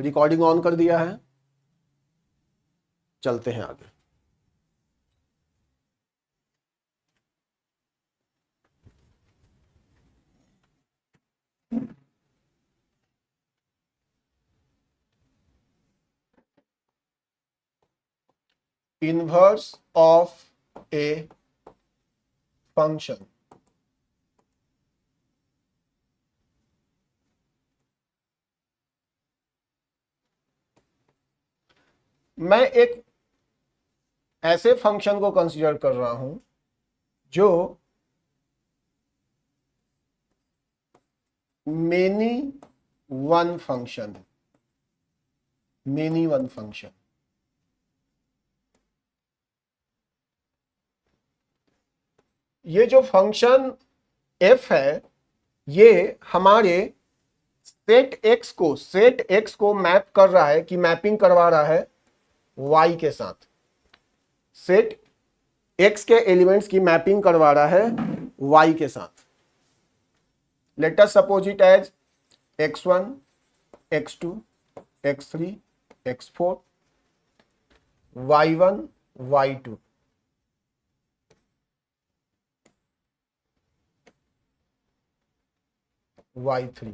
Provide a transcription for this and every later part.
Recording on कर दिया है, चलते हैं आगे। Inverse of a function. मैं एक ऐसे फंक्शन को कंसीडर कर रहा हूं जो मेनी वन फंक्शन है, मेनी वन फंक्शन। ये जो फंक्शन f है ये हमारे सेट x को मैप कर रहा है कि मैपिंग करवा रहा है y के साथ। सेट x के एलिमेंट्स की मैपिंग करवा रहा है y के साथ। Let us suppose it as x1 x2 x3 x4 y1 y2। y3।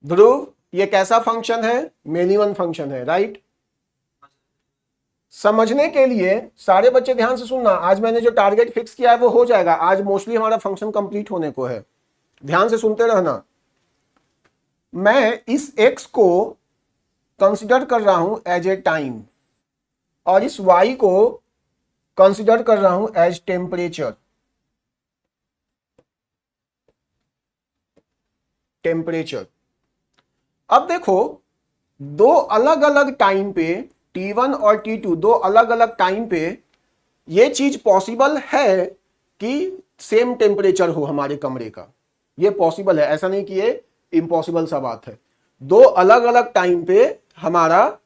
Dhruv, ये कैसा फंक्शन है? मेनी वन फंक्शन है, राइट? समझने के लिए सारे बच्चे ध्यान से सुनना। आज मैंने जो टारगेट फिक्स किया है वो हो जाएगा। आज मोस्टली हमारा फंक्शन कंप्लीट होने को है, ध्यान से सुनते रहना। मैं इस x को कंसीडर कर रहा हूं एज ए टाइम और इस y को कंसीडर कर रहा हूं एज टेम्परेचर। अब देखो, दो अलग अलग टाइम पे t1 और t2, दो अलग अलग टाइम पे ये चीज पॉसिबल है कि सेम टेम्परेचर हो हमारे कमरे का। ये पॉसिबल है, ऐसा नहीं कि ये इम्पॉसिबल सा बात है। दो अलग अलग टाइम पे हमारा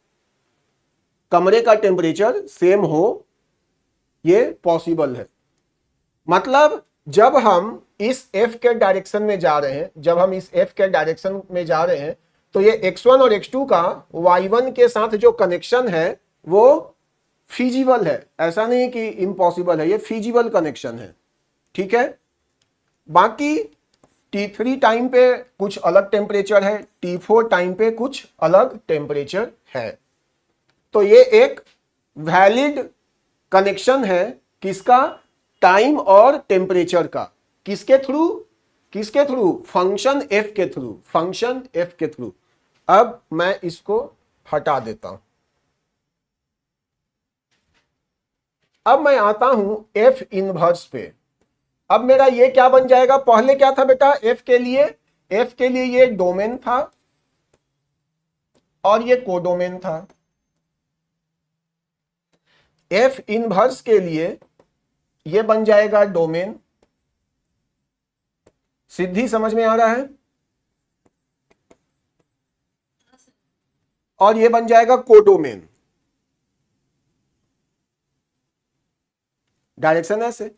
कमरे का टेम्परेचर सेम हो, ये पॉसिबल है। मतलब जब हम इस f के डायरेक्शन में जा रहे हैं, जब हम इस f के डायरेक्शन में जा रहे हैं तो ये x1 और x2 का y1 के साथ जो कनेक्शन है वो फीजिबल है, ऐसा नहीं कि इम्पॉसिबल है, ये फीजिबल कनेक्शन है, ठीक है। बाकी t3 टाइम पे कुछ अलग टेम्परेचर है, t4 टाइम पे कुछ अलग टेम्परेचर है। तो ये एक वैलिड कनेक्शन है किसका? टाइम और टेम्परेचर का। किसके थ्रू? किसके थ्रू? फंक्शन f के थ्रू, फंक्शन f के थ्रू। अब मैं इसको हटा देता हूं। अब मैं आता हूं f इनवर्स पे। अब मेरा ये क्या बन जाएगा? पहले क्या था बेटा? f के लिए ये डोमेन था और ये कोडोमेन था। f इनवर्स के लिए ये बन जाएगा डोमेन। सिद्धि समझ में आ रहा है? और ये बन जाएगा कोडोमेन। डायरेक्शन ऐसे।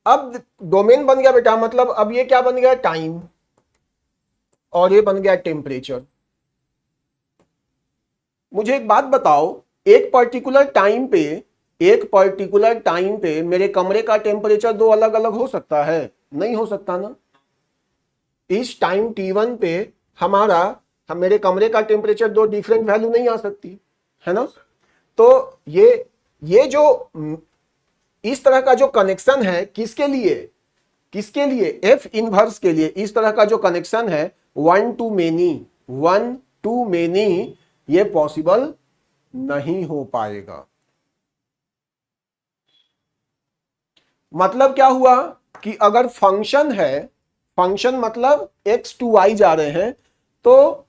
अब डोमेन बन गया बेटा, मतलब अब ये क्या बन गया? टाइम, और ये बन गया टेम्परेचर। मुझे एक बात बताओ, एक पर्टिकुलर टाइम पे मेरे कमरे का टेम्परेचर दो अलग अलग हो सकता है? नहीं हो सकता ना। इस टाइम t1 पे मेरे कमरे का टेम्परेचर दो डिफरेंट वैल्यू नहीं आ सकती है ना। तो ये जो इस तरह का जो कनेक्शन है, किसके लिए? f इनवर्स के लिए इस तरह का जो कनेक्शन है वन टू मेनी, ये पॉसिबल नहीं हो पाएगा। मतलब क्या हुआ कि अगर फंक्शन है, फंक्शन मतलब x टू y जा रहे हैं, तो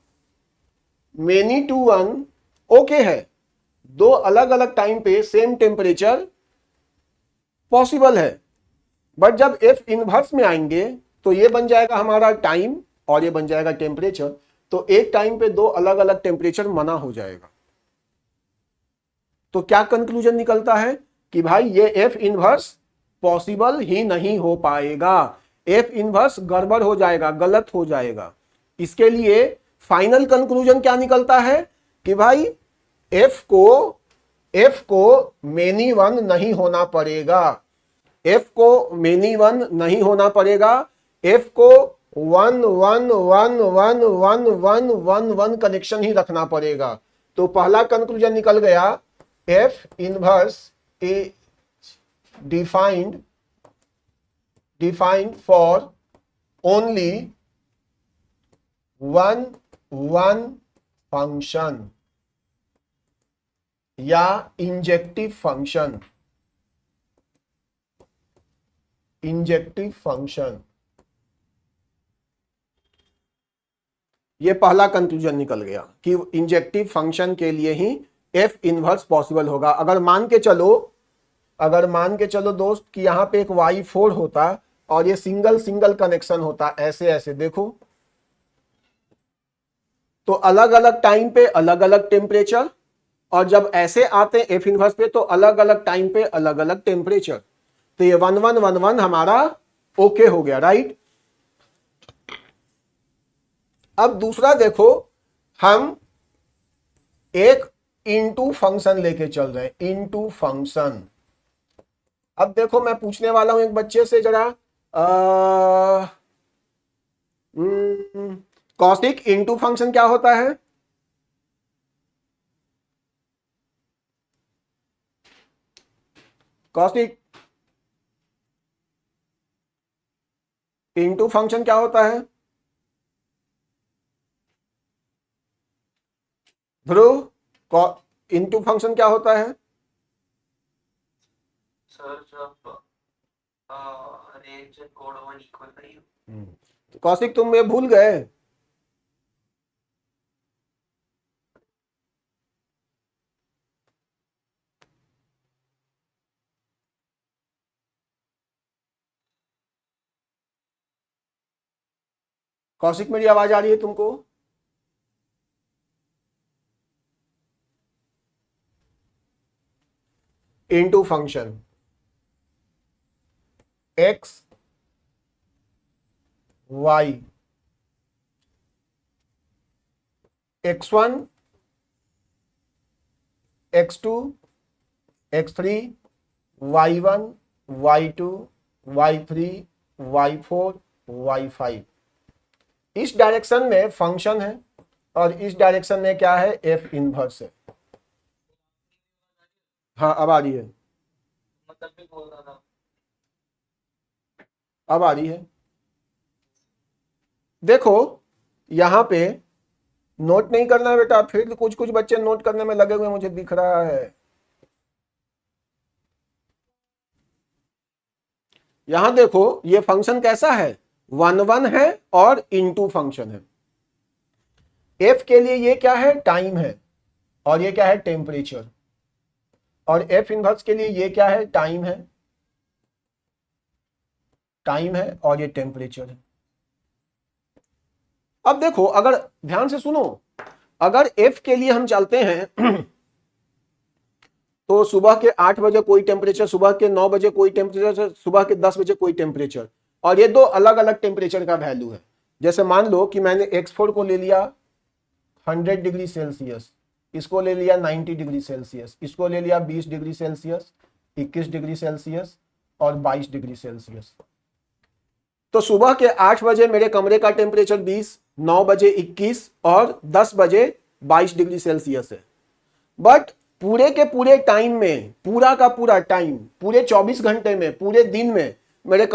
मेनी टू वन ओके है, दो अलग अलग टाइम पे सेम टेम्परेचर पॉसिबल है। बट जब f इनवर्स में आएंगे तो ये बन जाएगा हमारा टाइम और ये बन जाएगा टेम्परेचर। तो एक टाइम पे दो अलग अलग टेम्परेचर मना हो जाएगा। तो क्या कंक्लूजन निकलता है कि भाई ये f इनवर्स पॉसिबल ही नहीं हो पाएगा। f इनवर्स गड़बड़ हो जाएगा, गलत हो जाएगा। इसके लिए फाइनल कंक्लूजन क्या निकलता है कि भाई एफ को मेनी वन नहीं होना पड़ेगा, एफ को मेनी वन नहीं होना पड़ेगा, एफ को 1 1 1 1 1 1 1 1 कनेक्शन ही रखना पड़ेगा। तो पहला कंक्लूजन निकल गया, f inverse A defined for only one function या इंजेक्टिव फंक्शन, ये पहला कंक्लूजन निकल गया कि इंजेक्टिव फंक्शन के लिए ही एफ इनवर्स पॉसिबल होगा। अगर मान के चलो दोस्त कि यहां पे एक Y4 होता और ये सिंगल कनेक्शन होता, ऐसे देखो, तो अलग अलग टाइम पे अलग अलग टेम्परेचर, और जब ऐसे आते हैं एफ इनवर्स पे तो अलग अलग टाइम पे अलग अलग टेम्परेचर। तो ये 1 1 1 1 हमारा ओके हो गया, राइट। अब दूसरा देखो, हम एक इनटू फंक्शन लेके चल रहे हैं, इनटू फंक्शन। अब देखो मैं पूछने वाला हूं एक बच्चे से जरा, कॉसिक इनटू फंक्शन क्या होता है? कॉसिक इनटू फंक्शन क्या होता है? ध्रुव, इनटू फंक्शन क्या होता है? सर जब रेंज कोड 1 इक्वल नहीं। तो कौशिक तुम ये भूल गए? कौशिक मेरी आवाज आ रही है तुमको? Into function x Y, x1 x2 x3 y1 y2 y3 y4 y5, इस डायरेक्शन में फंक्शन है और इस डायरेक्शन में क्या है? एफ इनवर्स है। हाँ अब आ रही है, मतलब भी बोल रहा था। अब आ रही है। देखो यहां पे नोट नहीं करना है बेटा, फिर कुछ कुछ बच्चे नोट करने में लगे हुए मुझे दिख रहा है। यहां देखो ये फंक्शन कैसा है, 1 1 है और इनटू फंक्शन है। एफ के लिए ये क्या है? टाइम है, और ये क्या है? टेम्परेचर। और एफ इनवर्स के लिए ये क्या है? टाइम है, और ये टेम्परेचर है। अब देखो, अगर ध्यान से सुनो, अगर एफ के लिए हम चलते हैं तो सुबह के 8 बजे कोई टेम्परेचर, सुबह के 9 बजे कोई टेम्परेचर, सुबह के 10 बजे कोई टेम्परेचर, और ये दो अलग अलग टेम्परेचर का वैल्यू है। जैसे मान लो कि मैंने x4 को ले लिया 100 डिग्री सेल्सियस, इसको ले लिया 90 डिग्री सेल्सियस, इसको ले लिया 20 डिग्री सेल्सियस, 21 डिग्री सेल्सियस और 22 डिग्री सेल्सियस। तो सुबह के 8 बजे मेरे कमरे का टेम्परेचर 20, 9 बजे 21 और 10 बजे 22 डिग्री सेल्सियस है। बट पूरे के पूरे टाइम में, पूरा का पूरा टाइम, पूरे 24 घंटे में, पूरे दिन में मेरे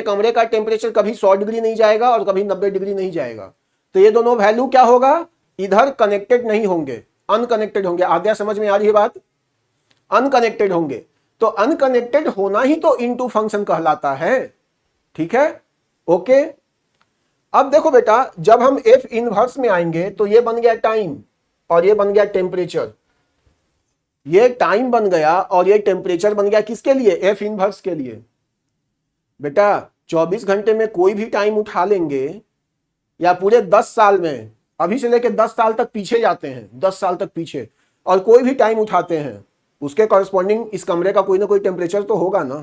कमरे का टेम्परेचर कभी 100 डिग्री नहीं जाएगा और कभी 90 डिग्री नहीं जाएगा। तो ये दोनों वैल्यू क्या होगा? इधर कनेक्टेड नहीं होंगे, अनकनेक्टेड होंगे। आद्या समझ में आ रही है बात? अनकनेक्टेड होंगे। तो अनकनेक्टेड होना ही तो इनटू फंक्शन कहलाता है, ठीक है, ओके। अब देखो बेटा, जब हम एफ इनवर्स में आएंगे तो ये बन गया टाइम और ये बन गया टेम्परेचर। ये टाइम बन गया और ये टेम्परेचर बन गया किसके लिए? एफ इनवर्स के लिए। बेटा 24 घंटे में कोई भी टाइम उठा लेंगे या पूरे 10 साल में, अभी से लेके 10 साल तक पीछे जाते हैं, 10 साल तक पीछे, और कोई भी टाइम उठाते हैं, उसके कॉरेस्पॉन्डिंग इस कमरे का कोई ना कोई टेम्परेचर तो होगा ना।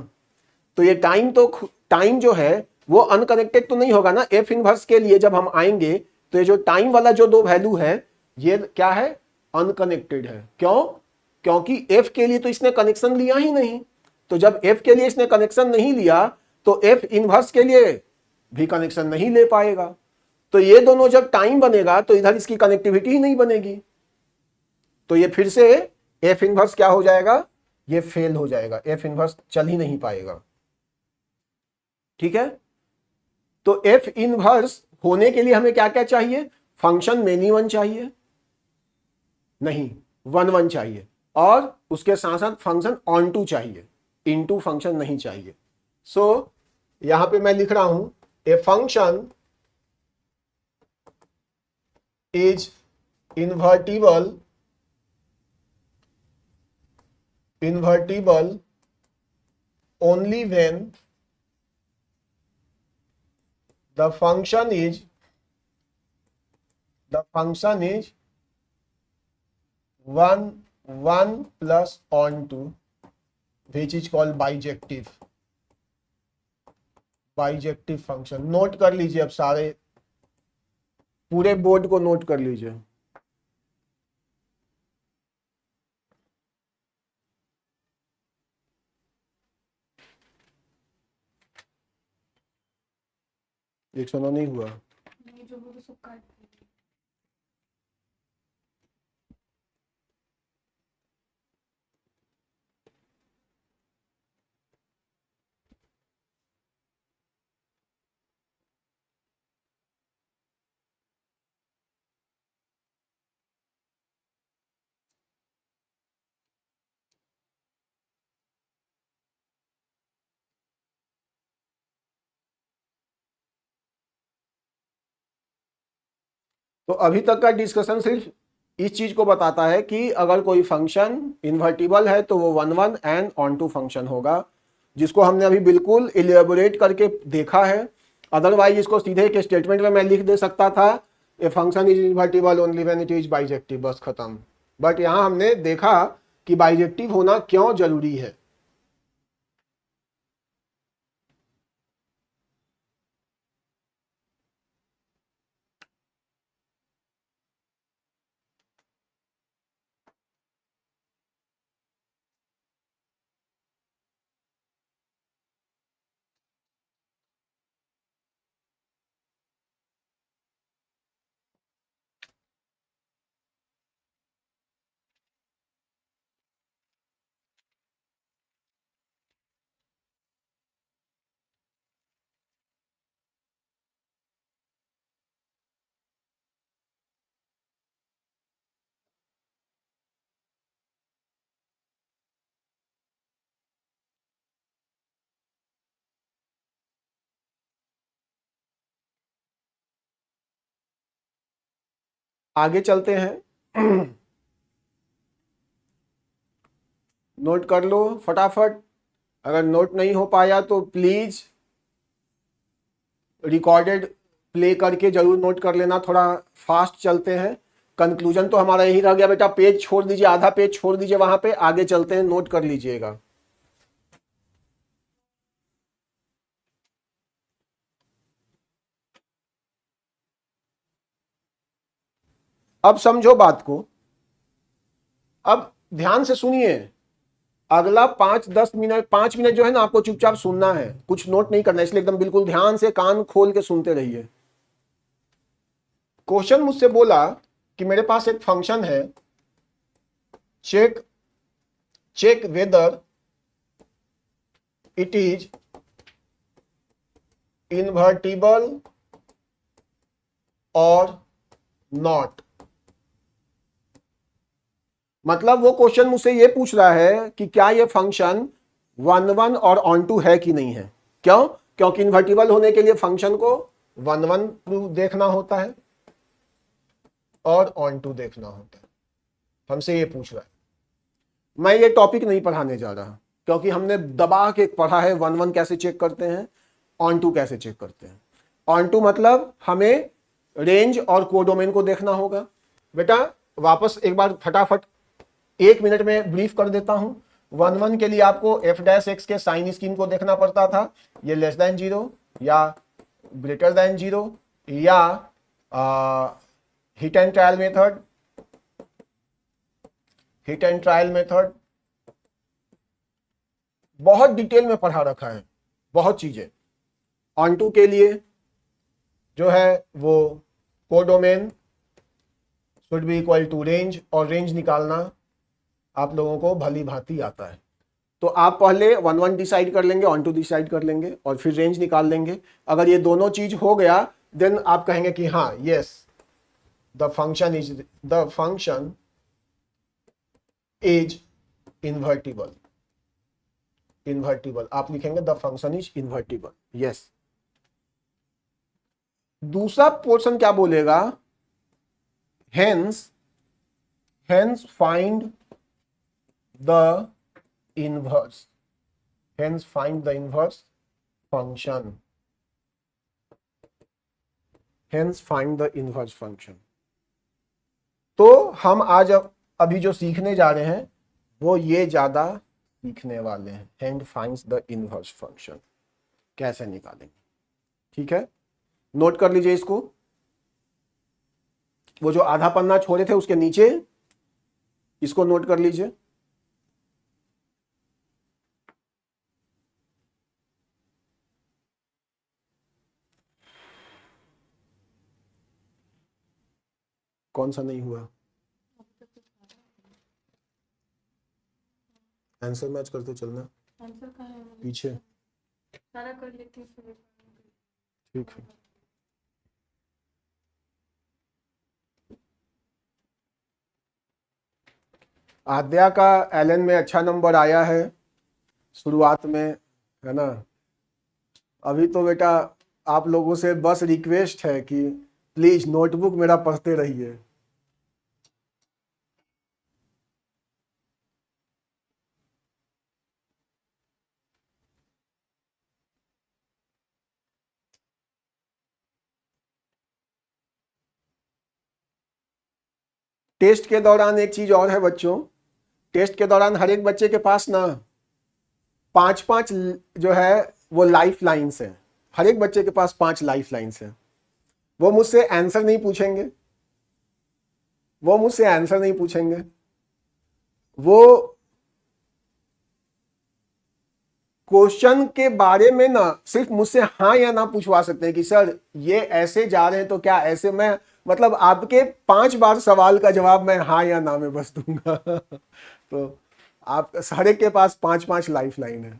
तो ये टाइम जो है वो अनकनेक्टेड तो नहीं होगा ना। एफ इनवर्स के लिए जब हम आएंगे तो ये जो टाइम वाला जो दो वैल्यू है ये क्या है, अनकनेक्टेड है। क्यों? क्योंकि एफ के लिए तो इसने कनेक्शन लिया ही नहीं, तो जब एफ के लिए इसने कनेक्शन नहीं लिया तो एफ इनवर्स के लिए भी कनेक्शन नहीं ले पाएगा। तो ये दोनों जब टाइम बनेगा तो इधर इसकी कनेक्टिविटी ही नहीं बनेगी, तो ये फिर से एफ इनवर्स क्या हो जाएगा, ये फेल हो जाएगा, एफ इनवर्स चल ही नहीं पाएगा। ठीक है, तो एफ इनवर्स होने के लिए हमें क्या क्या चाहिए, फंक्शन मेनी वन चाहिए, नहीं वन वन चाहिए, और उसके साथ साथ फंक्शन ऑन टू चाहिए, इनटू फंक्शन नहीं चाहिए। सो यहां पे मैं लिख रहा हूं a function is invertible only when the function is 1 plus onto, which is called bijective function. Note कर लीजिए, अब सारे पूरे बोर्ड को नोट कर लीजिए। एक सुना नहीं हुआ, नहीं जो वो सब काट दिए। तो अभी तक का डिस्कशन सिर्फ इस चीज को बताता है कि अगर कोई फंक्शन इन्वर्टिबल है तो वो one one and onto function होगा, जिसको हमने अभी बिल्कुल इलेबोरेट करके देखा है। अदरवाइज इसको सीधे एक स्टेटमेंट में मैं लिख दे सकता था, a function is invertible only when it is bijective, बस खत्म। बट यहां हमने देखा कि बाइजेक्टिव होना क्यों जरूरी है। आगे चलते हैं, नोट कर लो फटाफट। अगर नोट नहीं हो पाया तो प्लीज रिकॉर्डेड प्ले करके जरूर नोट कर लेना। थोड़ा फास्ट चलते हैं, कंक्लूजन तो हमारा यही रह गया बेटा। पेज छोड़ दीजिए, आधा पेज छोड़ दीजिए, वहां पे आगे चलते हैं, नोट कर लीजिएगा। अब समझो बात को, अब ध्यान से सुनिए। अगला 5-10 मिनट, 5 मिनट जो है ना, आपको चुपचाप सुनना है, कुछ नोट नहीं करना है, इसलिए एकदम बिल्कुल ध्यान से कान खोल के सुनते रहिए। क्वेश्चन मुझसे बोला कि मेरे पास एक फंक्शन है, check whether it is invertible और नॉट। मतलब वो क्वेश्चन मुझसे ये पूछ रहा है कि क्या ये फंक्शन वन वन और ऑन टू है कि नहीं है। क्यों? क्योंकि इन्वर्टिबल होने के लिए फंक्शन को वन वन देखना होता है और ऑन टू देखना होता है। हमसे ये पूछ रहा है। मैं ये टॉपिक नहीं पढ़ाने जा रहा, क्योंकि हमने दबा के पढ़ा है वन वन कैसे चेक करते हैं, ऑन टू कैसे चेक करते हैं। ऑन टू मतलब हमें रेंज और कोडोमेन को देखना होगा। बेटा वापस एक बार फटाफट 1 मिनट में ब्रीफ कर देता हूं। वन वन के लिए आपको एफ डैश एक्स के साइन स्कीम को देखना पड़ता था, ये लेस देन 0 या ग्रेटर देन 0 या hit and trial method, hit and trial method बहुत डिटेल में पढ़ा रखा है, बहुत चीजें। ऑन2 के लिए जो है वो codomain should be equal to range, और रेंज निकालना आप लोगों को भली भांति आता है। तो आप पहले 1 डिसाइड कर लेंगे, ऑन2 डिसाइड कर लेंगे और फिर रेंज निकाल लेंगे। अगर ये दोनों चीज हो गया देन आप कहेंगे कि हाँ yes the function is invertible. Invertible आप लिखेंगे the function is invertible, yes. दूसरा पोर्शन क्या बोलेगा, hence find the inverse, hence find the inverse function, hence find the inverse function. तो हम आज अभी जो सीखने जा रहे हैं वो ये ज्यादा सीखने वाले हैं, hence finds the inverse function कैसे निकालेंगे। ठीक है, नोट कर लीजिए इसको। वो जो आधा पन्ना छोड़े थे उसके नीचे इसको नोट कर लीजिए। कौन सा नहीं हुआ? आंसर मैच करते चलना, आंसर कहाँ है? पीछे सारा कर लेती हूँ फिर। ठीक है। आद्या का एलन में अच्छा नंबर आया है शुरुआत में, है ना। अभी तो बेटा आप लोगों से बस रिक्वेस्ट है कि प्लीज नोटबुक मेरा पढ़ते रहिए। टेस्ट के दौरान एक चीज और है बच्चों, टेस्ट के दौरान हर एक बच्चे के पास ना 5-5 जो है वो लाइफ लाइन्स है। हर एक बच्चे के पास 5 लाइफ लाइन्स है। वो मुझसे आंसर नहीं पूछेंगे, वो मुझसे आंसर नहीं पूछेंगे, वो क्वेश्चन के बारे में ना सिर्फ मुझसे हाँ या ना पूछवा सकते हैं कि सर ये ऐसे जा रहे हैं तो क्या ऐसे, मैं मतलब आपके 5 बार सवाल का जवाब मैं हाँ या ना में बस दूंगा। तो आप हर एक के पास 5-5 लाइफ लाइन है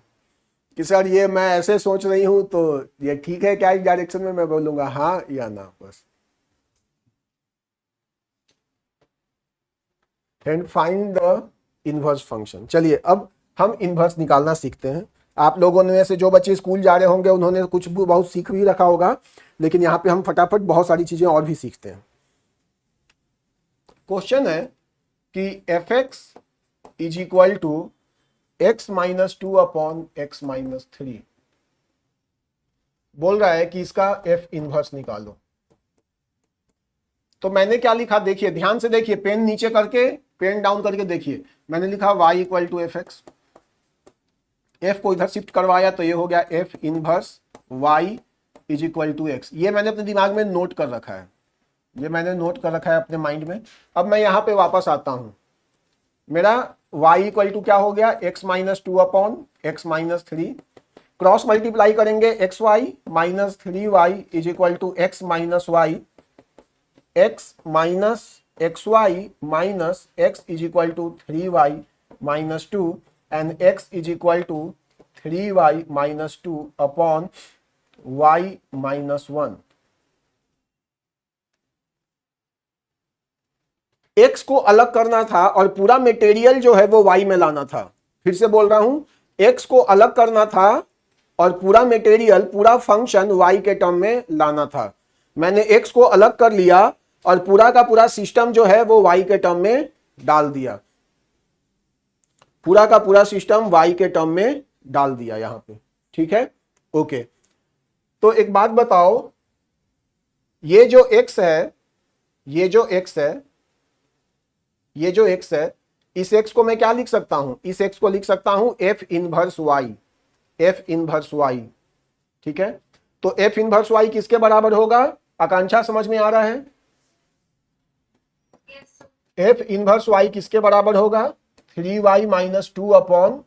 कि सर ये मैं ऐसे सोच रही हूं तो ये ठीक है क्या, इस डायरेक्शन में मैं बोलूंगा हाँ या ना बस। And find the inverse function. चलिए अब हम इनवर्स निकालना सीखते हैं। आप लोगों में से जो बच्चे स्कूल जा रहे होंगे उन्होंने कुछ बहुत सीख भी रखा होगा, लेकिन यहाँ पे हम फटाफट बहुत सारी चीजें और भी सीखते हैं। क्वेश्चन है कि f x is equal to x-2 upon x-3। बोल रहा है कि इसका एफ इनवर्स निकालो। तो मैंने क्या लिखा देखिए, ध्यान से देखिए, पेन नीचे करके पेन डाउन करके देखिए। मैंने लिखा y equal to f x, एफ को इधर शिफ्ट करवाया तो ये हो गया f inverse y is equal to x. ये मैंने अपने दिमाग में नोट कर रखा है, ये मैंने नोट कर रखा है अपने माइंड में। अब मैं यहां पे वापस आता हूं, मेरा y इक्वल टू क्या हो गया x-2 upon x-3। Cross multiply करेंगे xy minus 3y is equal to x minus y, x minus xy minus x is equal to 3y minus 2 and x is equal to 3y minus 2 upon y minus 1। x को अलग करना था और पूरा material जो है वो y में लाना था। फिर से बोल रहा हूं, x को अलग करना था और पूरा मटेरियल, पूरा फंक्शन y के टर्म में लाना था। मैंने x को अलग कर लिया और पूरा का पूरा सिस्टम जो है वो y के टर्म में डाल दिया, पूरा का पूरा सिस्टम y के टर्म में डाल दिया यहां पे। ठीक है, ओके। तो एक बात बताओ, ये जो x है, ये जो x है, ये जो x है, इस x को मैं क्या लिख सकता हूं, इस x को लिख सकता हूं f inverse y, f inverse y। ठीक है, तो f इनवर्स y किसके बराबर होगा? आकांक्षा समझ में आ रहा है? Yes. एफ इनवर्स वाई किसके बराबर होगा? 3y minus 2 upon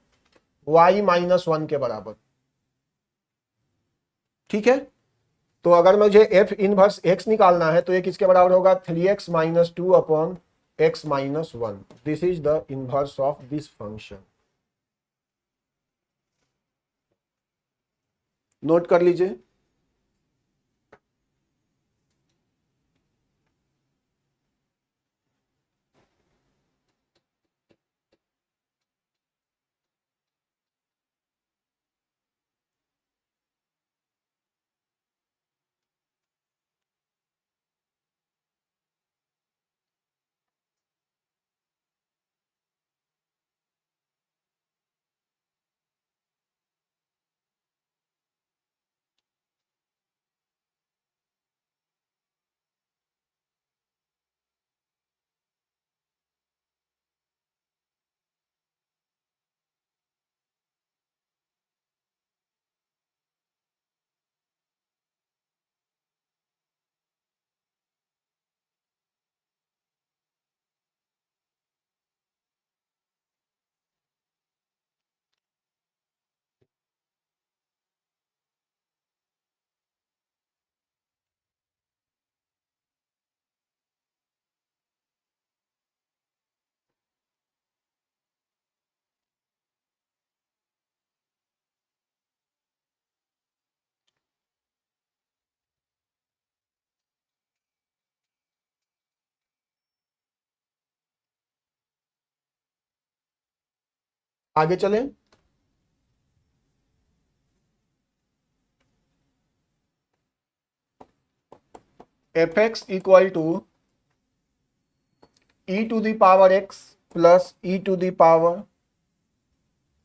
y minus 1 के बराबर। ठीक है, तो अगर मुझे एफ इनवर्स x निकालना है तो ये किसके बराबर होगा? 3x minus 2 upon x minus 1। This is the inverse of this function. Note कर लीजिए। आगे चलें। F x equal to e to the power x plus e to the power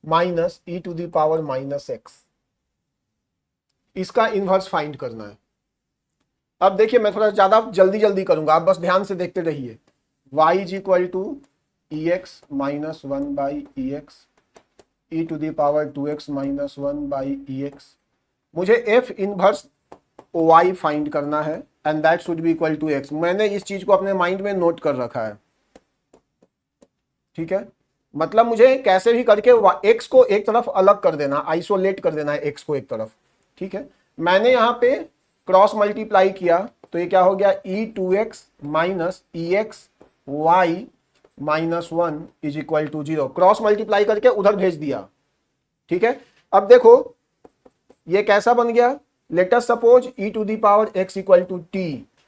minus e to the power minus x, इसका inverse find करना है। अब देखिए मैं थोड़ा ज्यादा जल्दी जल्दी करूंगा, आप बस ध्यान से देखते रहिए। y is equal to e x minus 1 by e x e to the power 2x minus 1 by e x. मुझे एफ इनवर्स y फाइंड करना है and that should be equal to x। मैंने इस चीज को अपने माइंड में note कर रखा है। ठीक है, मतलब मुझे कैसे भी करके x को एक तरफ अलग कर देना, आइसोलेट कर देना है x को एक तरफ। ठीक है, मैंने यहाँ पे क्रॉस मल्टीप्लाई किया तो ये क्या हो गया? e2x minus EX y minus 1 is equal to 0। Cross multiply करके उधर भेज दिया। ठीक है, अब देखो ये कैसा बन गया? Let us suppose e to the power x equal to t।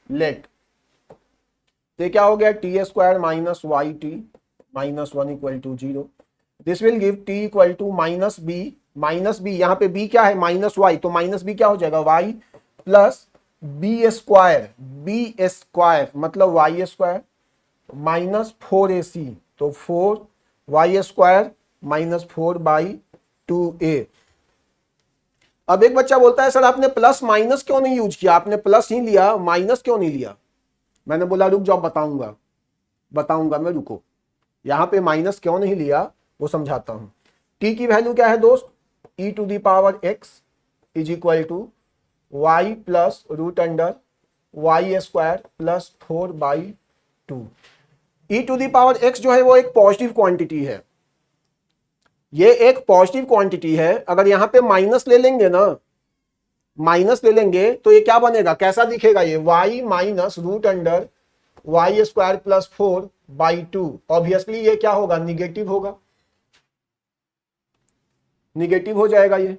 Let ये क्या हो गया? T square minus y t minus 1 equal to 0। This will give t equal to minus b. Minus b, यहाँ पे b क्या है? Minus y, तो minus b क्या हो जाएगा? y plus b square. B square मतलब वाई स्क्वायर माइनस 4ac, तो 4y स्क्वायर माइनस 4/2a। अब एक बच्चा बोलता है सर आपने प्लस माइनस क्यों नहीं यूज किया? आपने प्लस ही लिया, माइनस क्यों नहीं लिया? मैंने बोला रुक जाओ, बताऊंगा मैं, रुको। यहां पे माइनस क्यों नहीं लिया वो समझाता हूं। t की वैल्यू क्या है दोस्त? e to the power x is equal to y plus root under y square plus 4/2। e to the power x जो है वो एक पॉजिटिव क्वांटिटी है। ये एक पॉजिटिव क्वांटिटी है। अगर यहां पे माइनस ले लेंगे ना, माइनस ले लेंगे तो ये क्या बनेगा? कैसा दिखेगा ये? y minus root under y square plus 4/2। Obviously ये क्या होगा? निगेटिव होगा, निगेटिव हो जाएगा ये।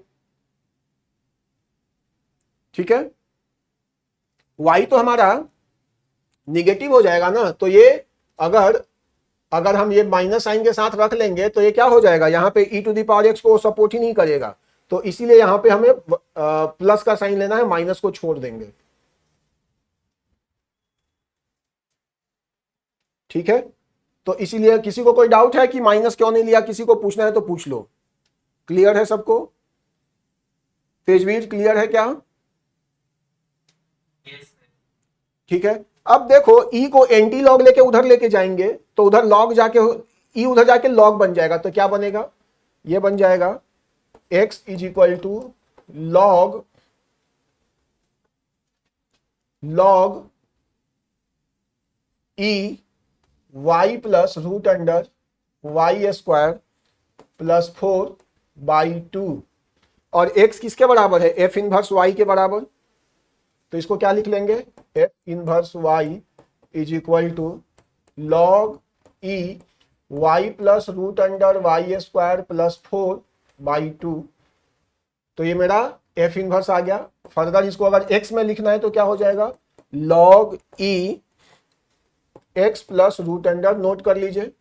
ठीक है, y तो हमारा निगेटिव हो जाएगा ना, तो ये अगर हम ये माइनस साइन के साथ रख लेंगे तो ये क्या हो जाएगा? यहाँ पे e to the power x को सपोर्ट ही नहीं करेगा, तो इसीलिए यहाँ पे हमें प्लस का साइन लेना है, माइनस को छोड़ देंगे। ठीक है, तो इसीलिए किसी को कोई डाउट है कि माइनस क्यों नहीं लिया? किसी को पूछना है तो पूछ लो। क्लियर है सबको? तेजवीर क्लियर है क्या? Yes, ठीक है, अब देखो e को एंटी लॉग लेके उधर लेके जाएंगे तो उधर लॉग जाके e उधर जाके लॉग बन जाएगा, तो क्या बनेगा? ये बन जाएगा x is equal to log e y plus root under y square plus 4/2 और x किसके बराबर है, f इनवर्स y के बराबर। तो इसको क्या लिख लेंगे, f inverse y is equal to log e y plus root under y square plus 4/2। तो ये मेरा f इनवर्स आ गया। फर्दर इसको अगर x में लिखना है तो क्या हो जाएगा, log e x plus root under, note कर लीजिए,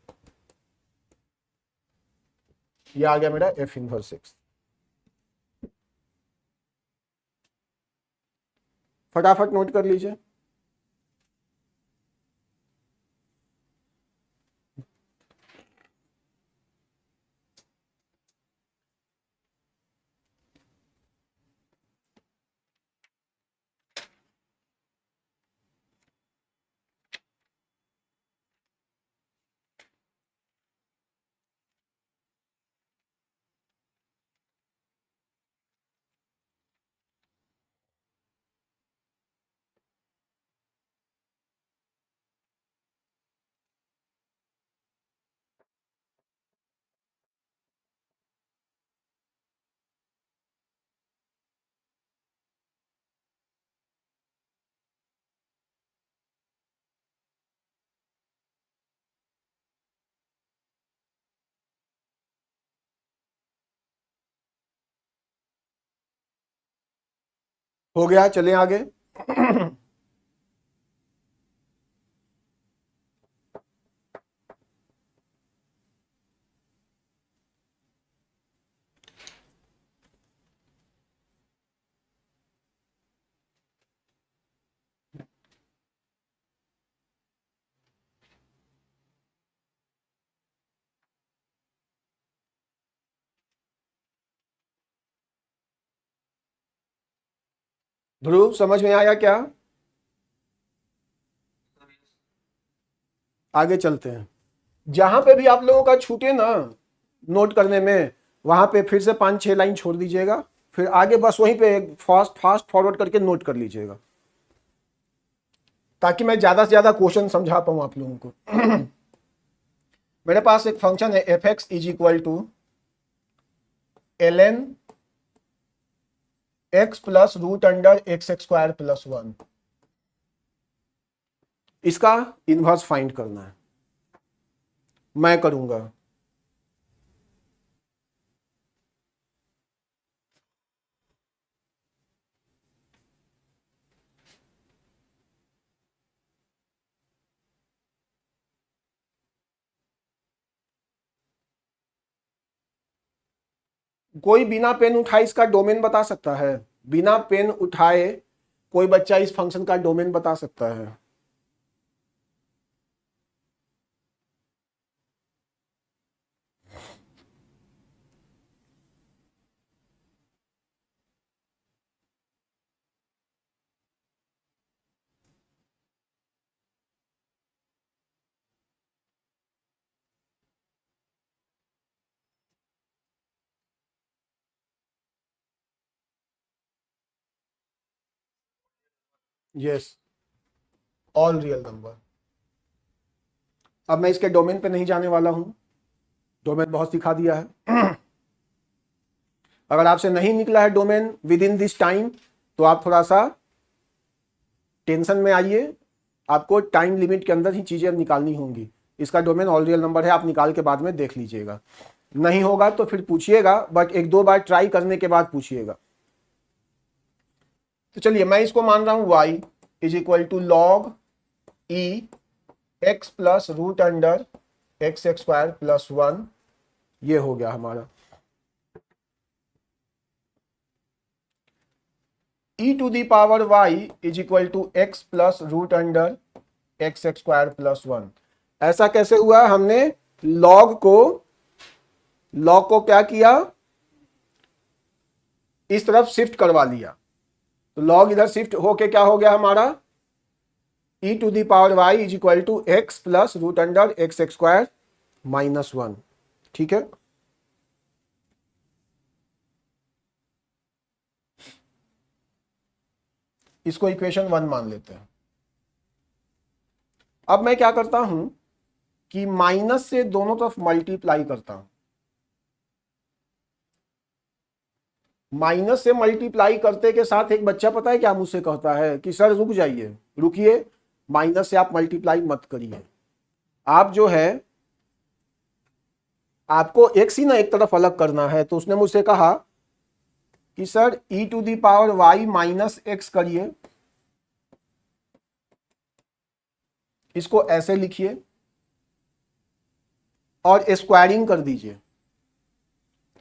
ये आ गया मेरा f इनवर्स x। फटाफट नोट कर लीजिए। हो गया, चलें आगे। ध्रुव समझ में आया क्या, आगे चलते हैं। जहां पे भी आप लोगों का छूटे ना नोट करने में, वहां पे फिर से 5-6 लाइन छोड़ दीजिएगा, फिर आगे बस वहीं पे फास्ट फास्ट फॉरवर्ड करके नोट कर लीजिएगा, ताकि मैं ज्यादा से ज्यादा क्वेश्चन समझा पाऊं आप लोगों को। मेरे पास एक फंक्शन है f x is equal to ln x plus root under x square plus 1। इसका इनवर्स फाइंड करना है, मैं करूंगा। कोई बिना पेन उठाए इसका डोमेन बता सकता है, बिना पेन उठाए कोई बच्चा इस फंक्शन का डोमेन बता सकता है। Yes, all real number. अब मैं इसके डोमेन पे नहीं जाने वाला हूं, डोमेन बहुत सिखा दिया है। अगर आपसे नहीं निकला है domain with in this time तो आप थोड़ा सा टेंशन में आइए, आपको टाइम लिमिट के अंदर ही चीजें निकालनी होंगी। इसका डोमेन ऑल रियल नंबर है, आप निकाल के बाद में देख लीजिएगा, नहीं होगा तो फिर पूछिएगा, बट 1-2 बार ट्राई करने के बाद पूछिएगा। तो चलिए मैं इसको मान रहा हूं y is equal to log e x plus root under x square plus 1। ये हो गया हमारा e to the power y is equal to x plus root under x square plus 1। ऐसा कैसे हुआ, हमने लॉग को क्या किया, इस तरफ शिफ्ट करवा लिया, तो लॉग इधर शिफ्ट होके क्या हो गया हमारा, e to the power y is equal to x plus root under x square minus 1। ठीक है, इसको इक्वेशन 1 मान लेते हैं। अब मैं क्या करता हूं, कि माइनस से दोनों तरफ मल्टीप्लाई करता हूं, माइनस से मल्टीप्लाई करते के साथ एक बच्चा पता है क्या मुझसे कहता है कि सर रुक जाइए, रुकिए, माइनस से आप मल्टीप्लाई मत करिए, आप जो है आपको एक्स ही ना एक तरफ अलग करना है। तो उसने मुझसे कहा कि sir e to the power y minus x करिए, इसको ऐसे लिखिए और स्क्वायरिंग कर दीजिए।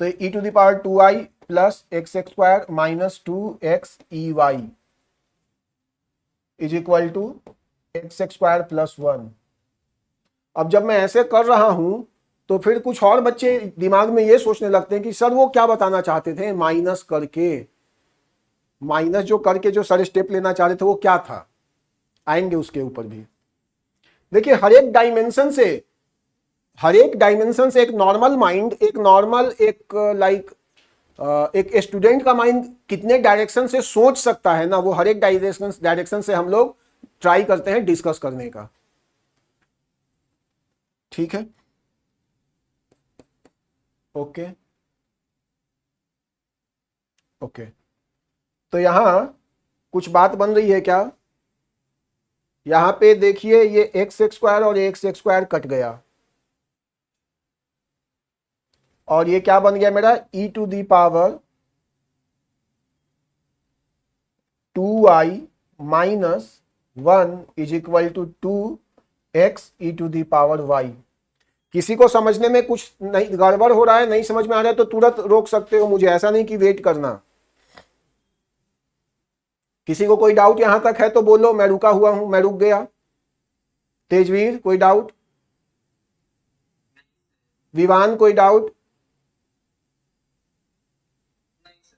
तो e to the power 2i plus x square minus 2x EY is equal to x square plus 1। अब जब मैं ऐसे कर रहा हूं तो फिर कुछ और बच्चे दिमाग में ये सोचने लगते हैं कि सर वो क्या बताना चाहते थे माइनस करके, माइनस जो करके जो सर स्टेप लेना चाह रहे थे वो क्या था, आएंगे उसके ऊपर भी। देखिए हर एक डायमेंशन से एक नॉर्मल माइंड, एक नॉर्मल एक लाइक एक स्टूडेंट का माइंड कितने डायरेक्शन से सोच सकता है ना, वो हर एक डायरेक्शन से हम लोग ट्राई करते हैं डिस्कस करने का। ठीक है, ओके ओके। तो यहां कुछ बात बन रही है क्या, यहां पे देखिए ये एक्स स्क्वायर और एक्स स्क्वायर कट गया और ये क्या बन गया मेरा e to the power 2i minus 1 is equal to 2x e to the power y। किसी को समझने में कुछ नहीं गड़बड़ हो रहा है, नहीं समझ में आ रहा है तो तुरंत रोक सकते हो मुझे, ऐसा नहीं कि वेट करना। किसी को कोई डाउट यहां तक है तो बोलो, मैं रुका हुआ हूं, मैं रुक गया। तेजवीर कोई डाउट, विवान कोई डाउट? नहीं सर।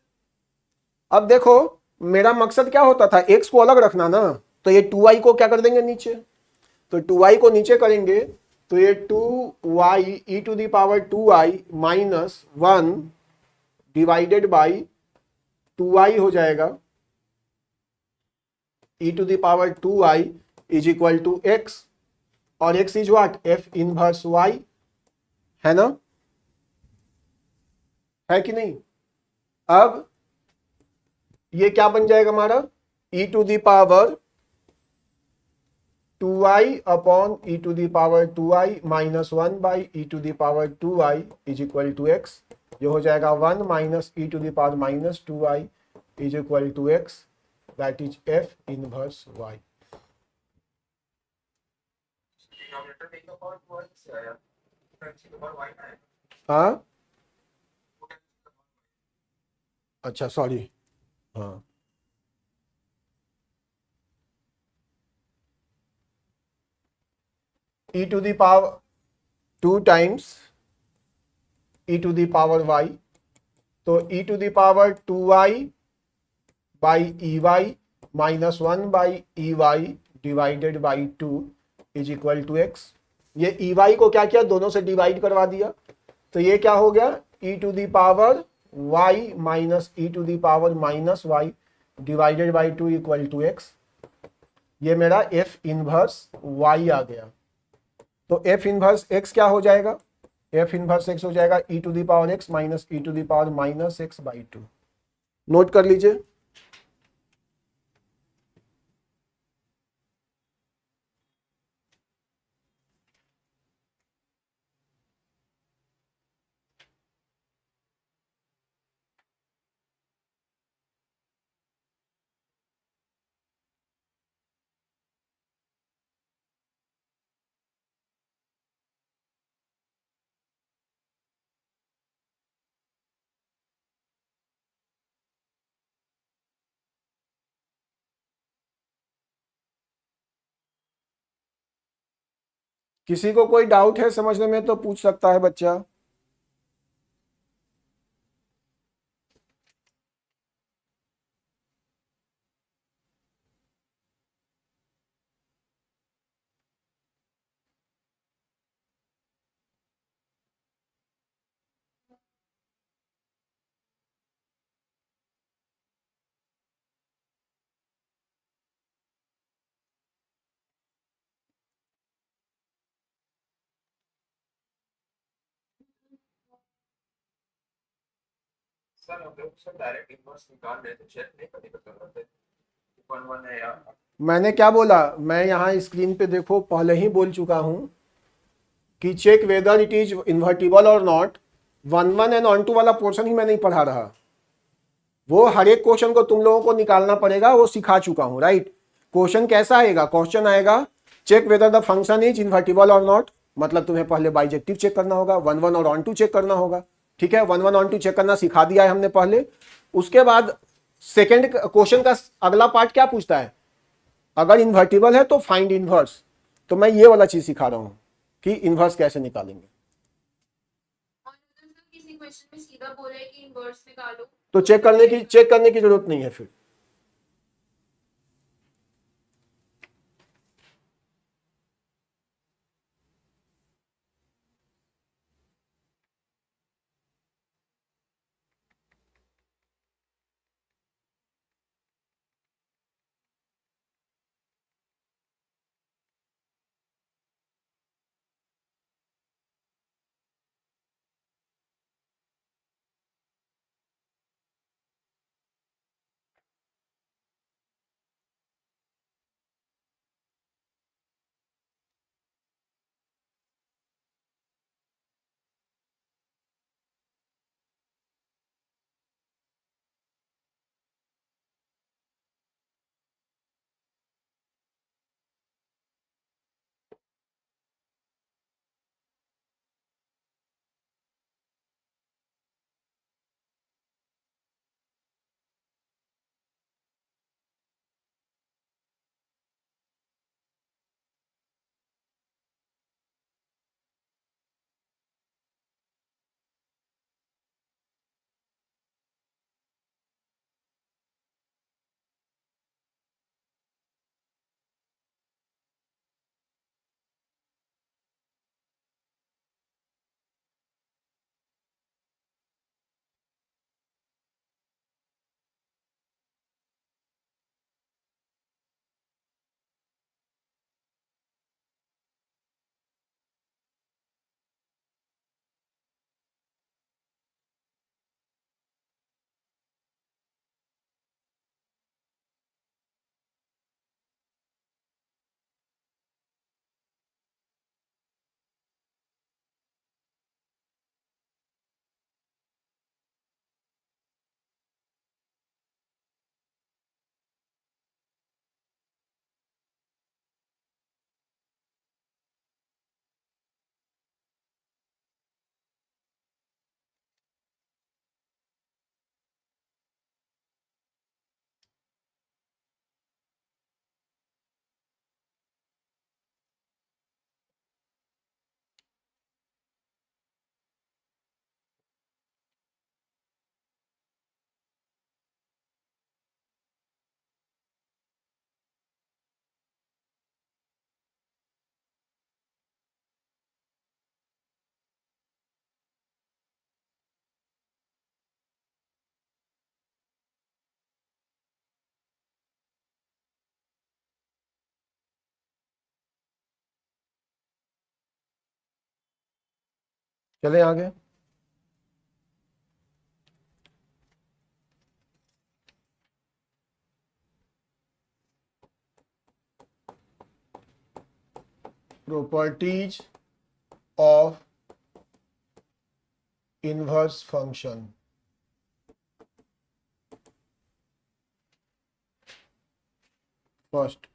अब देखो मेरा मकसद क्या होता था, एक्स को अलग रखना ना, तो ये 2i को क्या कर देंगे नीचे, तो 2i को नीचे करेंगे तो ये 2y e to the power 2i minus 1 divided by 2i हो जाएगा e to the power 2i is equal to x, और x is what f inverse y, है ना, है कि नहीं। अब ये क्या बन जाएगा हमारा e to the power 2i upon e to the power 2i minus 1 by e to the power 2i is equal to x. ये हो जाएगा 1 minus e to the power minus 2i is equal to x, that is f inverse y। Denominator ten का power 2 y से आया, ten का power y ना है, हाँ वो 10 का पावर अच्छा सॉरी, हाँ e to the power 2 times e to the power y, तो e to the power 2y by e y minus 1 by e y divided by 2 is equal to x. ये e Y को क्या किया, दोनों से divide करवा दिया, तो ये क्या हो गया e to the power y minus e to the power minus y divided by 2 equal to x. ये मेरा f इनवर्स y आ गया। तो f इनवर्स x क्या हो जाएगा, f इनवर्स x हो जाएगा e to the power x minus e to the power minus x by 2। Note कर लीजिए। किसी को कोई डाउट है समझने में तो पूछ सकता है बच्चा। सर हम लोग सर डायरेक्ट इनवर्स निकाल रहे थे, चेक नहीं करने का जरूरत है 1 1 है या मैंने क्या बोला, मैं यहाँ स्क्रीन पे देखो पहले ही बोल चुका हूं कि check whether it is invertible और नॉट। 1 1 एंड ऑन टू वाला पोर्शन ही मैं नहीं पढ़ा रहा, वो हर एक क्वेश्चन को तुम लोगों को निकालना पड़ेगा, वो सिखा चुका हूं, राइट। क्वेश्चन कैसा आएगा, क्वेश्चन आएगा check whether the function is invertible और नॉट, मतलब तुम्हें पहले बाइजेक्टिव चेक करना होगा, 1 1 और ऑन टू चेक करना होगा, ठीक है। 1 1 ऑन टू चेक करना सिखा दिया है हमने पहले। उसके बाद सेकेंड क्वेश्चन का अगला पार्ट क्या पूछता है, अगर इन्वर्टिबल है तो फाइंड इनवर्स। तो मैं ये वाला चीज सिखा रहा हूं कि इनवर्स कैसे निकालेंगे। और अगर सर किसी क्वेश्चन में सीधा बोले कि इनवर्स निकालो तो चेक करने की जरूरत नहीं है फिर। चले आगे। Properties of inverse function. First,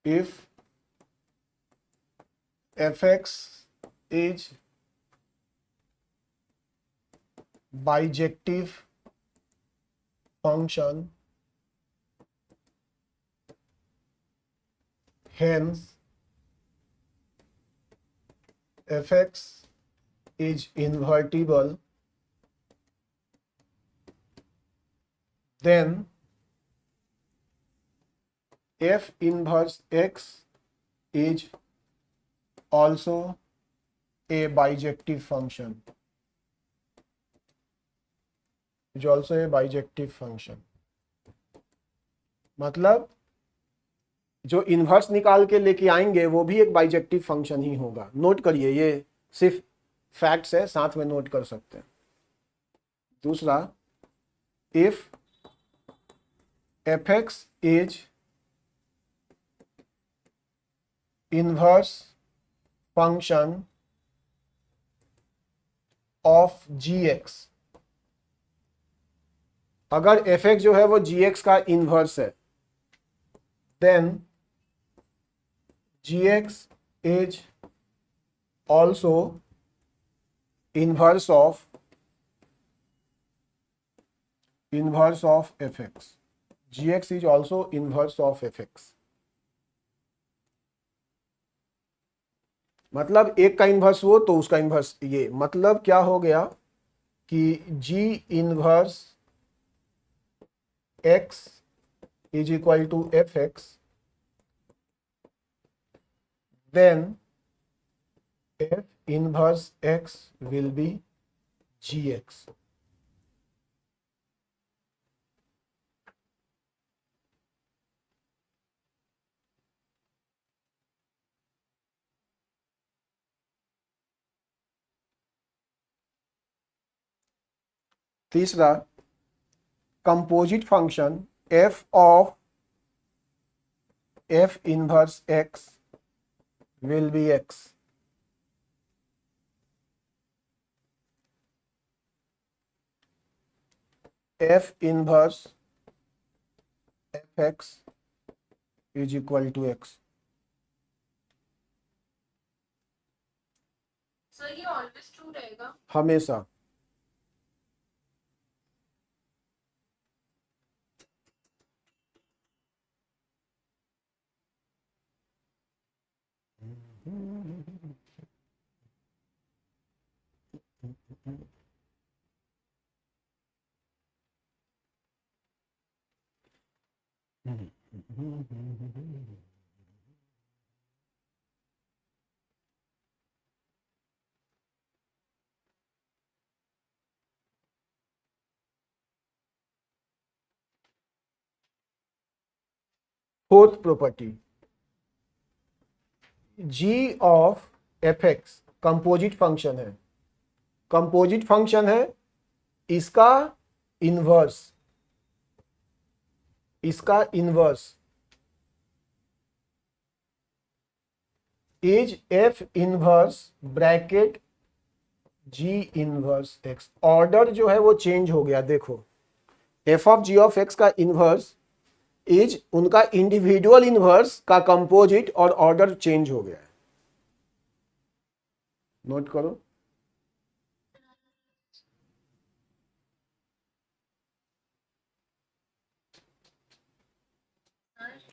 if fx is bijective function, hence fx is invertible, then f inverse x is also a bijective function, is also a bijective function। मतलब जो इन्वर्स निकाल के लेके आएंगे वो भी एक बाइजेक्टिव फंक्शन ही होगा। नोट करिए, ये सिर्फ फैक्ट्स है, साथ में नोट कर सकते हैं। दूसरा, if fx is inverse function of gx, अगर fx जो है वो gx का इनवर्स है, then gx is also inverse of fx, gx is also inverse of fx। मतलब एक का इनवर्स वो तो उसका इनवर्स ये, मतलब क्या हो गया कि g inverse x is equal to fx, then f inverse x will be gx। तीसरा, composite function f of f inverse x will be x। f inverse fx is equal to x। Sir ये always true रहेगा? हमेशा। Fourth property, g of fx composite function है, composite function है, इसका inverse is f inverse bracket g inverse x। Order जो है वो change हो गया, देखो f of g of x का इनवर्स इज उनका इंडिविजुअल इनवर्स का कंपोजिट और ऑर्डर चेंज हो गया है। नोट करो।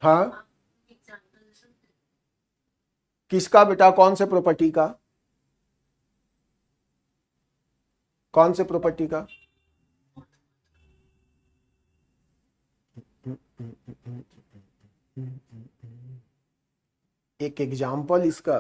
हाँ, किसका बेटा, कौन से प्रॉपर्टी का, कौन से प्रॉपर्टी का? एक एग्जाम्पल इसका।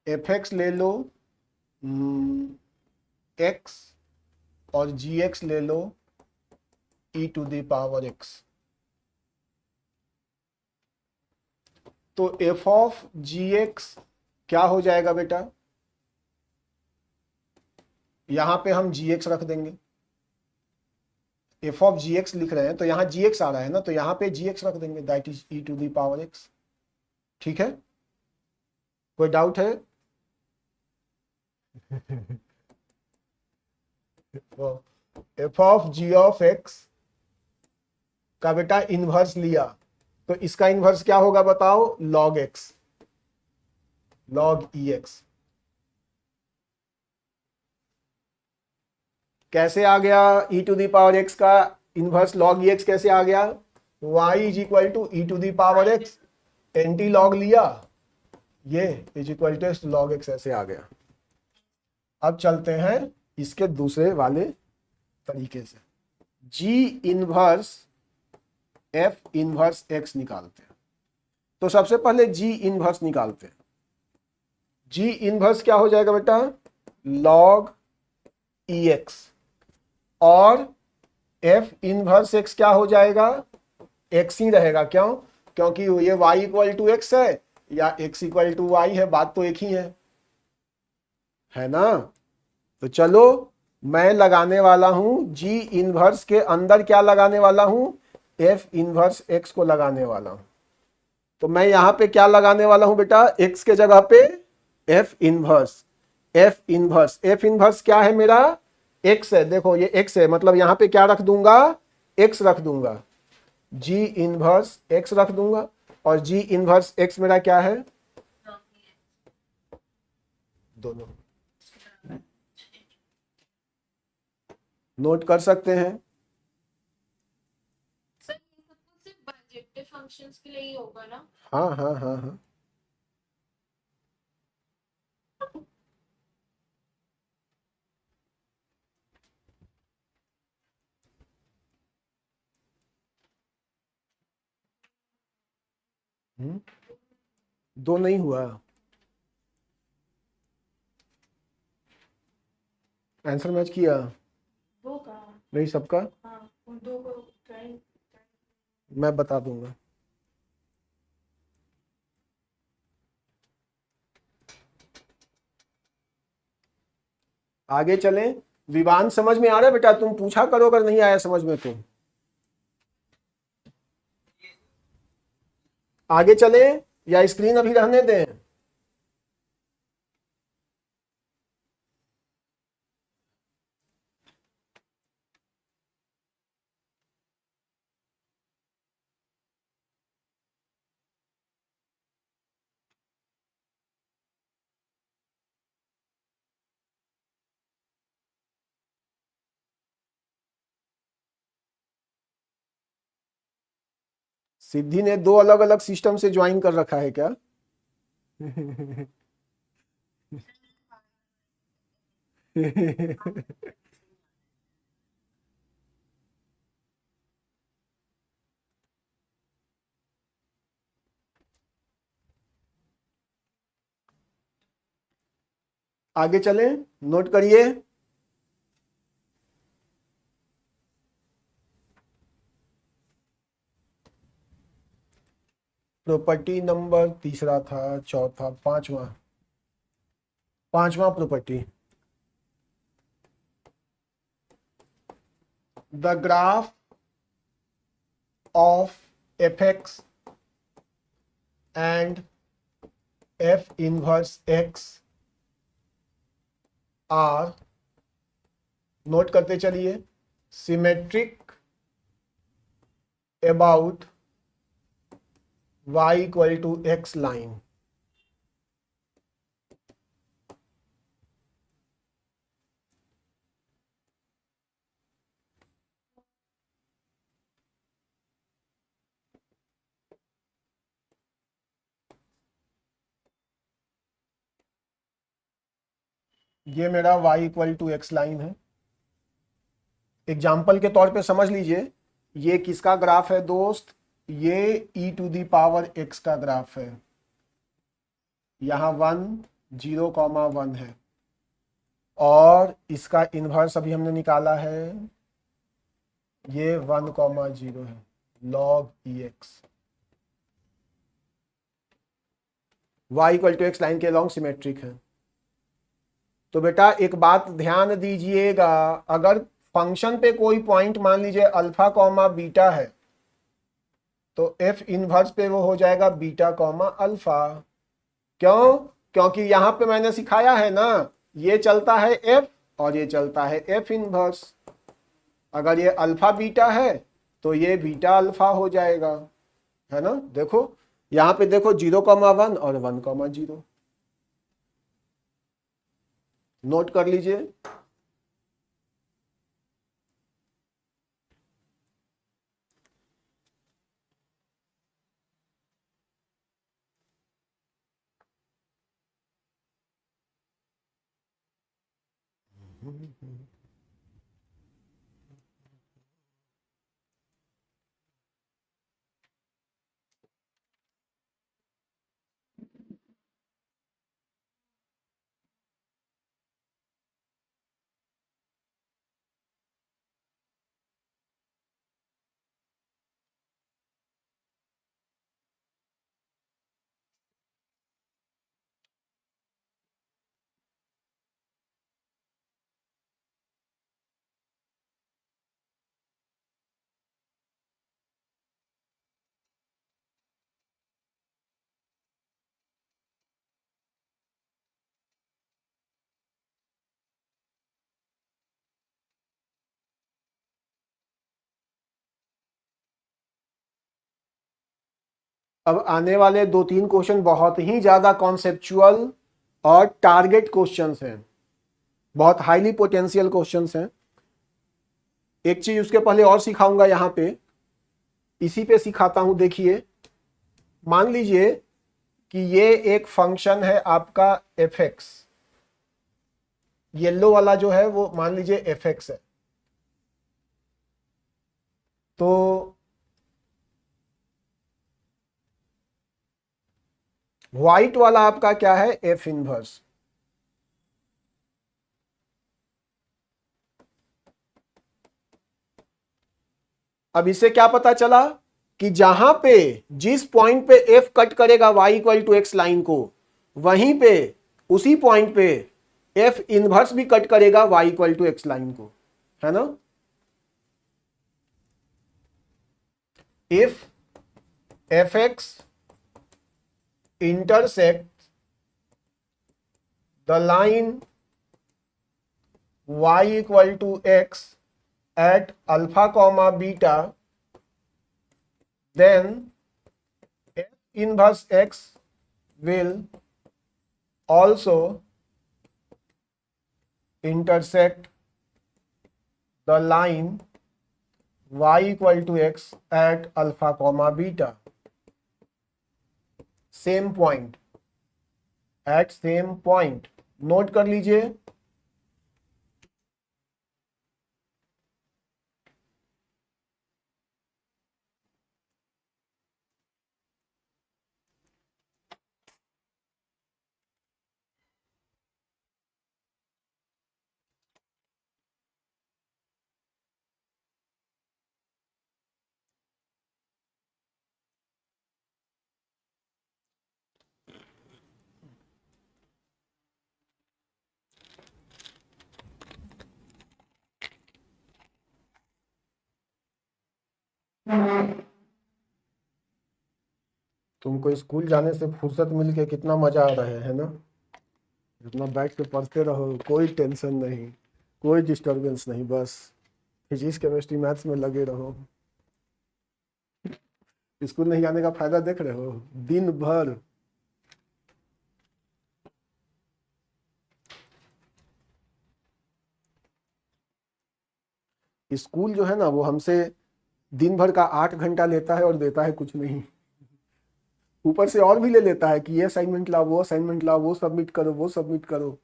fx ले लो, x और gx ले लो e to the power x। तो f ऑफ gx क्या हो जाएगा बेटा, यहां पे हम gx रख देंगे, f ऑफ gx लिख रहे हैं तो यहां gx आ रहा है ना, तो यहां पे gx रख देंगे, that is e to the power x। ठीक है, कोई डाउट है? f of g of x का बेटा इनवर्स लिया तो इसका इनवर्स क्या होगा बताओ, log x, log ex। कैसे आ गया e to the power x का इनवर्स log ex, कैसे आ गया, y is equal to e to the power x, anti log लिया, ये is equal to log x, ऐसे आ गया। अब चलते हैं इसके दूसरे वाले तरीके से। जी इनवर्स एफ इनवर्स एक्स निकालते हैं। तो सबसे पहले जी इनवर्स निकालते हैं। जी इनवर्स क्या हो जाएगा बेटा, लॉग ई एक्स, और एफ इनवर्स एक्स क्या हो जाएगा, एक्स ही रहेगा। क्यों, क्योंकि ये y इक्वल टू एक्स है या x इक्वल टू वाई है, बात तो एक ही है ना। तो चलो मैं लगाने वाला हूं जी इनवर्स के अंदर, क्या लगाने वाला हूं, एफ इनवर्स एक्स को लगाने वाला हूं। तो मैं यहां पे क्या लगाने वाला हूं बेटा, x के जगह पे एफ इनवर्स। एफ इनवर्स क्या है मेरा, x है। देखो ये x है, मतलब यहां पे क्या रख दूंगा, x रख दूंगा, जी इनवर्स x रख दूंगा। और जी इनवर्स x मेरा क्या है, दोनों नोट कर सकते हैं। सर ये सब तो सिर्फ बाइजेक्टिव फंक्शंस के लिए ही होगा ना? हाँ हाँ हाँ हाँ। दो नहीं हुआ, आंसर मैच किया दो का? नहीं सबका, हाँ, उन दो को ट्राई। मैं बता दूंगा। आगे चलें, विवान समझ में आ रहा है बेटा, तुम पूछा करो अगर नहीं आया समझ में तो। आगे चलें या स्क्रीन अभी रहने दें। सिद्धि ने दो अलग अलग सिस्टम से ज्वाइन कर रखा है क्या? आगे चलें, नोट करिए। प्रॉपर्टी नंबर तीसरा था, चौथा, पांचवा, पांचवा property, the graph of f x and f inverse x are, note करते चलिए, symmetric about y equal to x line. ये मेरा y equal to x line है। एग्जाम्पल के तौर पे समझ लीजिए, ये किसका ग्राफ है दोस्त, ये e to the power x का ग्राफ है। यहाँ 1 0,1 है, और इसका इन्वर्स अभी हमने निकाला है, ये 1,0 है, log ex। y equal to x line के लॉन्ग सिमेट्रिक है। तो बेटा एक बात ध्यान दीजिएगा, अगर फंक्शन पे कोई पॉइंट मान लीजिए अल्फा कॉमा बीटा है, तो एफ इनवर्स पे वो हो जाएगा बीटा कॉमा अल्फा। क्यों, क्योंकि यहां पे मैंने सिखाया है ना, ये चलता है एफ और ये चलता है एफ इनवर्स। अगर ये अल्फा बीटा है तो ये बीटा अल्फा हो जाएगा, है ना। देखो यहां पे देखो 0,1 और 1,0, नोट कर लीजिए। अब आने वाले 2-3 क्वेश्चन बहुत ही ज्यादा कॉन्सेप्चुअल और टारगेट क्वेश्चंस हैं, बहुत हाईली पोटेंशियल क्वेश्चंस हैं। एक चीज उसके पहले और सिखाऊंगा, यहां पे इसी पे सिखाता हूं। देखिए, मान लीजिए कि ये एक फंक्शन है आपका एफ एक्स, येलो वाला जो है वो मान लीजिए एफ एक्स है। तो व्हाइट वाला आपका क्या है, एफ इनवर्स। अब इससे क्या पता चला कि जहां पे जिस पॉइंट पे एफ कट करेगा y equal to x line को, वहीं पे उसी पॉइंट पे एफ इनवर्स भी कट करेगा y equal to x line को, है ना। If f x intersect the line y equal to x at alpha comma beta, then f inverse x will also intersect the line y equal to x at alpha comma beta, same point, at same point. नोट कर लीजिए, तुमको school जाने से फुर्सत मिल के कितना मजा आ रहा है ना। अपना बैठ के पढ़ते रहो, कोई टेंशन नहीं, कोई डिस्टरबेंस नहीं, बस फिजिक्स केमिस्ट्री मैथ्स में लगे रहो। स्कूल नहीं आने का फायदा देख रहे हो, दिन भर स्कूल जो है ना वो हमसे दिन भर का 8 घंटा लेता है और देता है कुछ नहीं, ऊपर से और भी ले लेता है कि ये असाइनमेंट लाओ, वो असाइनमेंट लाओ, वो सबमिट करो, वो सबमिट करो।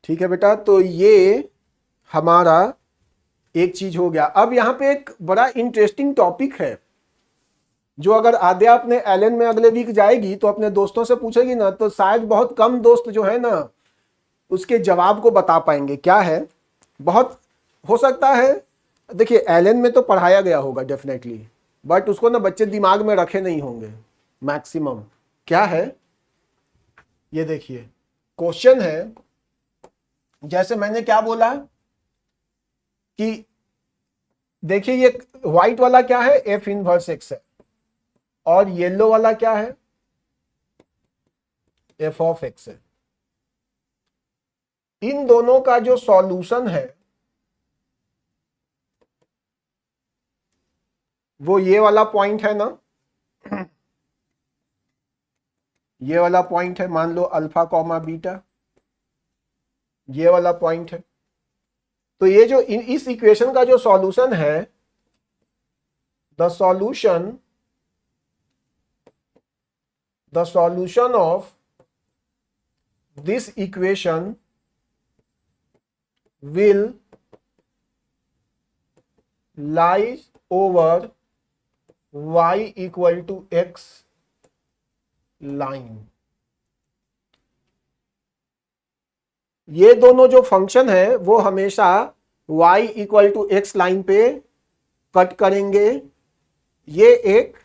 ठीक है बेटा, तो ये हमारा एक चीज हो गया। अब यहाँ पे एक बड़ा इंटरेस्टिंग टॉपिक है, जो अगर आद्या अपने एलन में अगले वीक जाएगी तो अपने दोस्तों से पूछेगी ना, तो शायद बहुत कम दोस्त जो है ना उसके जवाब को बता पाएंगे। क्या है, बहुत हो सकता है, देखिए एलन में तो पढ़ाया गया होगा डेफिनेटली, बट उसको ना बच्चे दिमाग में रखे नहीं होंगे मैक्सिमम। क्या है ये देखिए, क्वेश्चन है, जैसे मैंने क्या बोला कि देखिए ये व्हाइट वाला क्या है, एफ इनवर्स एक्स है, और येलो वाला क्या है, एफ ऑफ एक्स है। इन दोनों का जो सॉल्यूशन है वो ये वाला पॉइंट है ना, ये वाला पॉइंट है, मान लो अल्फा कॉमा बीटा, ये वाला पॉइंट है। तो ये जो इस इक्वेशन का जो सॉल्यूशन है, the solution of this equation will lies over y equal to x line। ये दोनों जो फंक्शन है वो हमेशा y equal to x line पे कट करेंगे। ये एक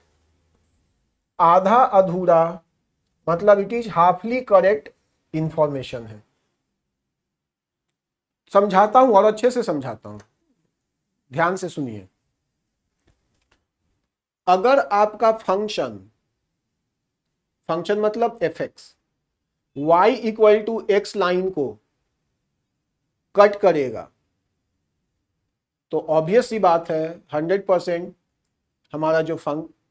आधा अधूरा, मतलब it is halfly correct information है। समझाता हूं और अच्छे से समझाता हूं, ध्यान से सुनिए। अगर आपका फंक्शन मतलब f x y equal to x line को कट करेगा, तो ऑब्वियस सी बात है 100% हमारा जो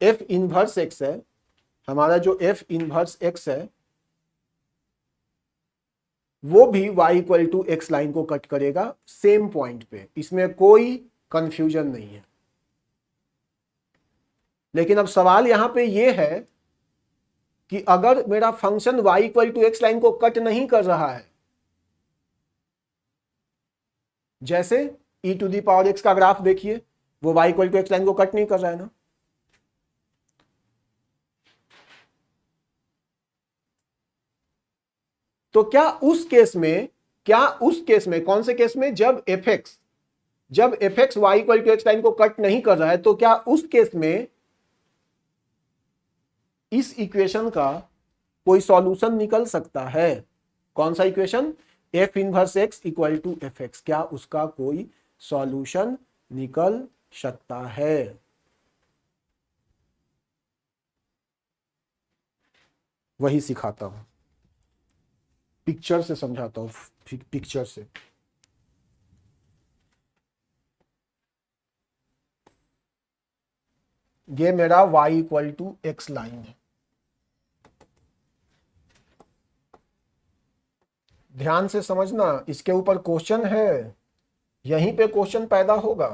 एफ इनवर्स एक्स है, हमारा जो एफ इनवर्स एक्स है वो भी y equal to x line को कट करेगा सेम पॉइंट पे, इसमें कोई कंफ्यूजन नहीं है। लेकिन अब सवाल यहां पे ये है कि अगर मेरा function y equal to x line को कट नहीं कर रहा है, जैसे e to the power x का ग्राफ देखिए, वो y equal to x line को कट नहीं कर रहा है ना, तो क्या उस केस में कौन से केस में, जब f x y equal to x line को कट नहीं कर रहा है, तो क्या उस केस में इस इक्वेशन का कोई सॉल्यूशन निकल सकता है? कौन सा equation? F inverse x equal to f x, क्या उसका कोई सॉल्यूशन निकल सकता है? वही सिखाता हूं, पिक्चर से समझाता हूं, पिक्चर से। ये मेरा y equal to x line है, ध्यान से समझना, इसके ऊपर क्वेश्चन है, यहीं पे क्वेश्चन पैदा होगा।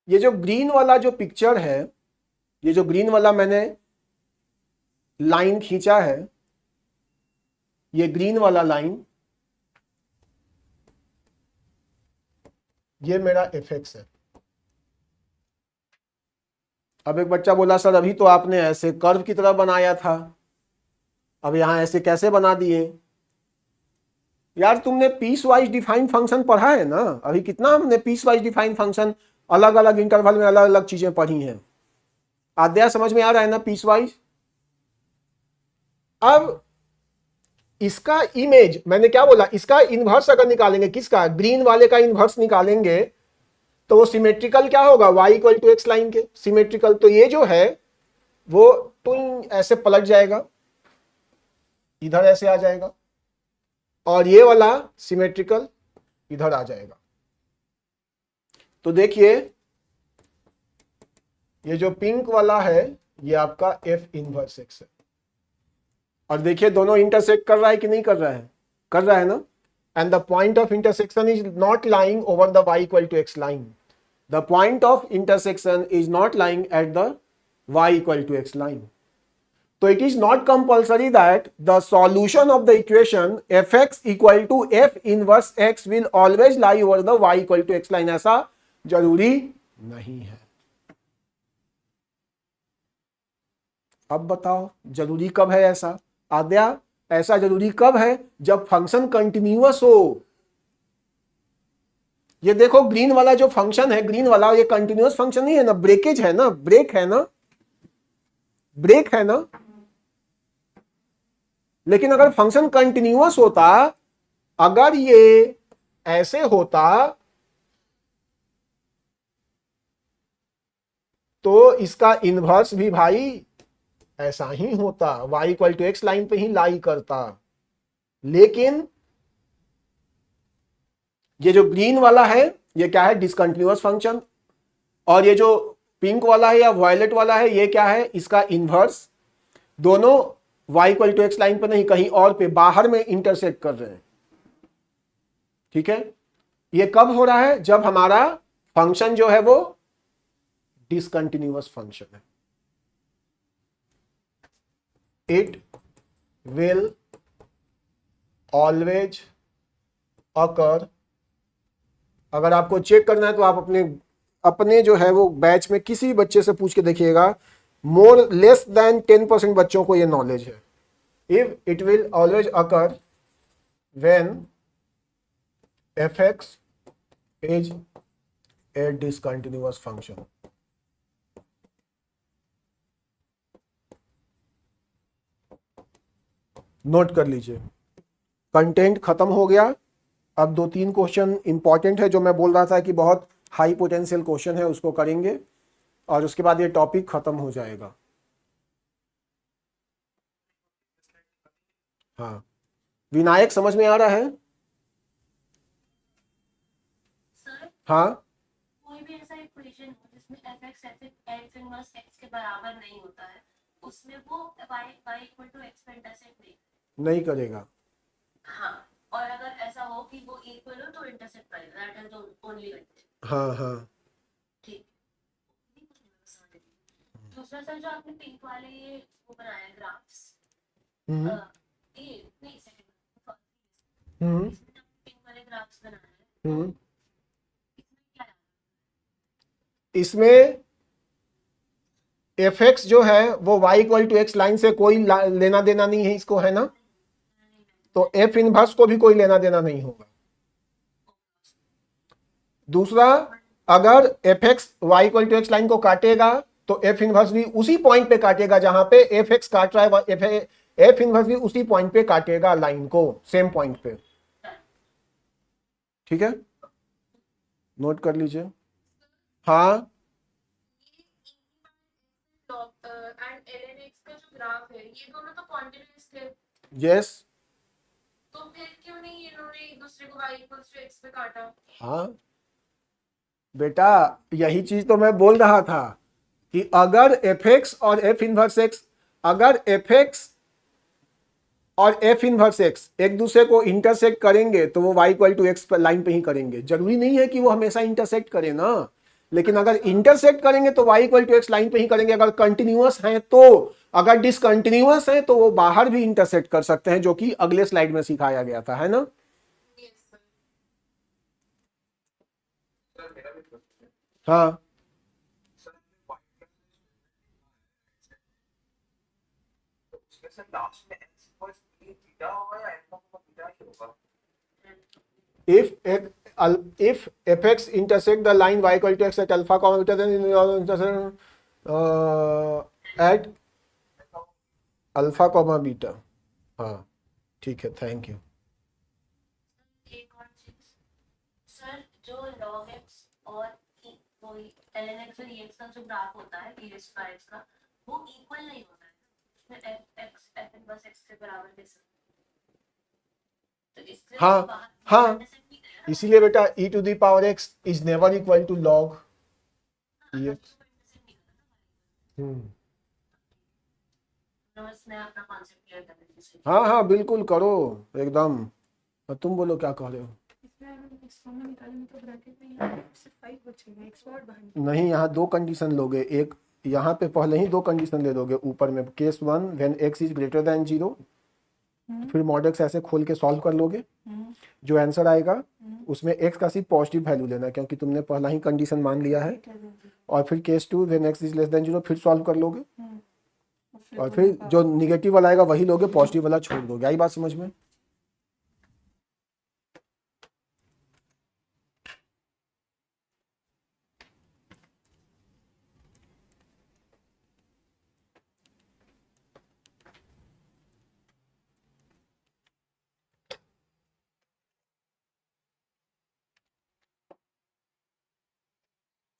ये जो ग्रीन वाला जो पिक्चर है, ये जो ग्रीन वाला मैंने लाइन खींचा है, ये ग्रीन वाला लाइन, ये मेरा एफ एक्स है। अब एक बच्चा बोला सर अभी तो आपने ऐसे कर्व की तरह बनाया था, अब यहां ऐसे कैसे बना दिए? यार तुमने पीस वाइज डिफाइंड फंक्शन पढ़ा है ना, अभी कितना हमने पीस वाइज डिफाइंड फंक्शन अलग अलग इंटरवल में अलग अलग चीजें पढ़ी हैं। आद्या समझ में आ रहा है ना पीस वाइज? अब इसका इमेज मैंने क्या बोला, इसका इनवर्स अगर निकालेंगे, किसका? ग्रीन वाले का इनवर्स निकालेंगे तो वो सिमेट्रिकल क्या होगा? y equal to x line के सिमेट्रिकल। तो ये जो है वो टुन ऐसे पलट जाएगा, इधर ऐसे आ जाएगा, और ये वाला सिमेट्रिकल इधर आ जाएगा। तो देखिए ये जो पिंक वाला है ये आपका एफ इनवर्स एक्स है, और देखिए दोनों इंटरसेक्ट कर रहा है कि नहीं कर रहा है? कर रहा है ना। And the point of intersection is not lying over the y equal to x line, the point of intersection is not lying at the y equal to x line. तो it is not compulsory that the solution of the equation fx equal to f inverse x will always lie over the y equal to x line, ऐसा जरूरी नहीं है। अब बताओ जरूरी कब है ऐसा? आद्या ऐसा जरूरी कब है? जब फंक्शन कंटिन्यूअस हो। ये देखो ग्रीन वाला जो फंक्शन है, ग्रीन वाला, ये कंटिन्यूअस फंक्शन नहीं है ना, ब्रेकेज है ना, ब्रेक है ना, ब्रेक है ना। लेकिन अगर फंक्शन कंटिन्यूअस होता, अगर ये ऐसे होता तो इसका इनवर्स भी भाई ऐसा ही होता, y equal to x line पे ही लाई करता। लेकिन ये जो ग्रीन वाला है ये क्या है? डिसकंटिन्यूअस फंक्शन, और ये जो पिंक वाला है या वायलेट वाला है ये क्या है? इसका इनवर्स। दोनों y equal to x line पर नहीं, कहीं और पे बाहर में इंटरसेक्ट कर रहे हैं। ठीक है, ये कब हो रहा है? जब हमारा फंक्शन जो है वो डिसकंटिन्यूअस फंक्शन है। इट विल ऑलवेज अकर, अगर आपको चेक करना है तो आप अपने जो है वो बैच में किसी भी बच्चे से पूछ के देखिएगा, मोर लेस देन 10% बच्चों को ये नॉलेज है। If it will always occur when F x is a discontinuous function. Note कर लीजिए, कंटेंट खत्म हो गया। अब 2-3 क्वेश्चन इंपॉर्टेंट है जो मैं बोल रहा था कि बहुत हाई पोटेंशियल क्वेश्चन है, उसको करेंगे और उसके बाद ये टॉपिक खत्म हो जाएगा। हाँ, विनायक समझ में आ रहा है? सर हाँ, कोई भी ऐसा इक्वेशन हो जिसमें fx f इनवर्स x के बराबर नहीं होता है, उसमें वो y इक्वल टू x में इंटरसेक्ट नहीं। नहीं करेगा। हाँ, और अगर ऐसा हो कि वो इक्वल हो तो इंटरसेक्ट करेगा, दैट इज ओनली कंडीशन। हाँ हाँ, ठीक, नहीं कुछ नहीं समझ रही। दूसरा सर जो आपने पिंक वाले ये वो बनाया ग्राफ्स, हम्म ये नहीं सेकंड, हम्म इसमें जो आपने पिंक वाले ग्राफ्स बनाए हैं तो हम्म। इसमें क्या है? इसमें एफ एक्स जो है वो y equal to x line से कोई लेना देना नहीं है इसको, है ना? तो एफ इनवर्स को भी कोई लेना देना नहीं होगा। दूसरा, अगर f x y equal to x line को काटेगा तो एफ इनवर्स भी उसी पॉइंट पे काटेगा जहां पे एफ एक्स काट रहा है, एफ इनवर्स भी उसी पॉइंट पे काटेगा लाइन को, सेम पॉइंट पे। ठीक है, नोट कर लीजिए। हाँ, एंड ln x का जो ग्राफ है ये दोनों तो कॉन्टिन्यूअस थे, यस, तो फिर क्यों नहीं इन्होंने एक दूसरे को y इक्वल्स टू x पे काटा? हाँ बेटा, यही चीज तो मैं बोल रहा था कि अगर एफ एक्स और एफ इनवर्स एक्स, अगर एफ एक्स और एफ इनवर्स एक्स एक दूसरे को इंटरसेक्ट करेंगे तो वो y equal to x line पे ही करेंगे। जरूरी नहीं है कि वो हमेशा इंटरसेक्ट करे ना, लेकिन अगर इंटरसेक्ट करेंगे तो y equal to x line पे ही करेंगे। अगर कंटिन्यूअस है तो, अगर डिसकंटिन्यूअस है तो वो बाहर भी इंटरसेक्ट कर सकते हैं, जो कि अगले स्लाइड में सिखाया गया था, है ना? Yes sir. सर मेरा भी क्वेश्चन है। हाँ, सर तो उसमें से लास्ट में x इक्वल्स बीटा होगा या अल्फा को बीटा ही होगा? if fx intersect the line y equal to x at alpha comma beta, then intersect at alpha comma beta। हाँ ठीक है, थैंक यू। एक और चीज सर, जो log x और कोई ln x और ex का जो ग्राफ होता है e raised by x का, वो इक्वल नहीं होता है, उसमें f इनवर्स x के बराबर कैसे? तो इससे हाँ बाहर हाँ, intersect नहीं करेगा ना, इसीलिए बेटा e to the power x is never equal to log ex। intersect नहीं करेगा ना। हम्म, बस मैं अपना कॉन्सेप्ट क्लियर करने की सोच हाँ हाँ बिल्कुल करो एकदम। और तुम बोलो क्या कह रहे हो? इसमें अगर x कॉमन निकालेंगे तो ब्रैकेट में यहाँ सिर्फ 5 बचेगा, x बार बाहर नहीं, यहाँ दो कंडीशन लोगे। एक यहाँ पे पहले ही दो कंडीशन ले लोगे ऊपर में, case 1 when x is greater than 0, फिर मॉड x ऐसे खोल के सॉल्व कर लोगे। जो आंसर आएगा उसमें x का सिर्फ पॉजिटिव वैल्यू लेना, क्योंकि तुमने पहला ही कंडीशन मान लिया है। और फिर case 2 when x is less than 0 फिर सॉल्व कर लोगे, और फिर जो निगेटिव वाला आएगा वही लोगे, पॉजिटिव वाला छोड़ दोगे। आई बात समझ में?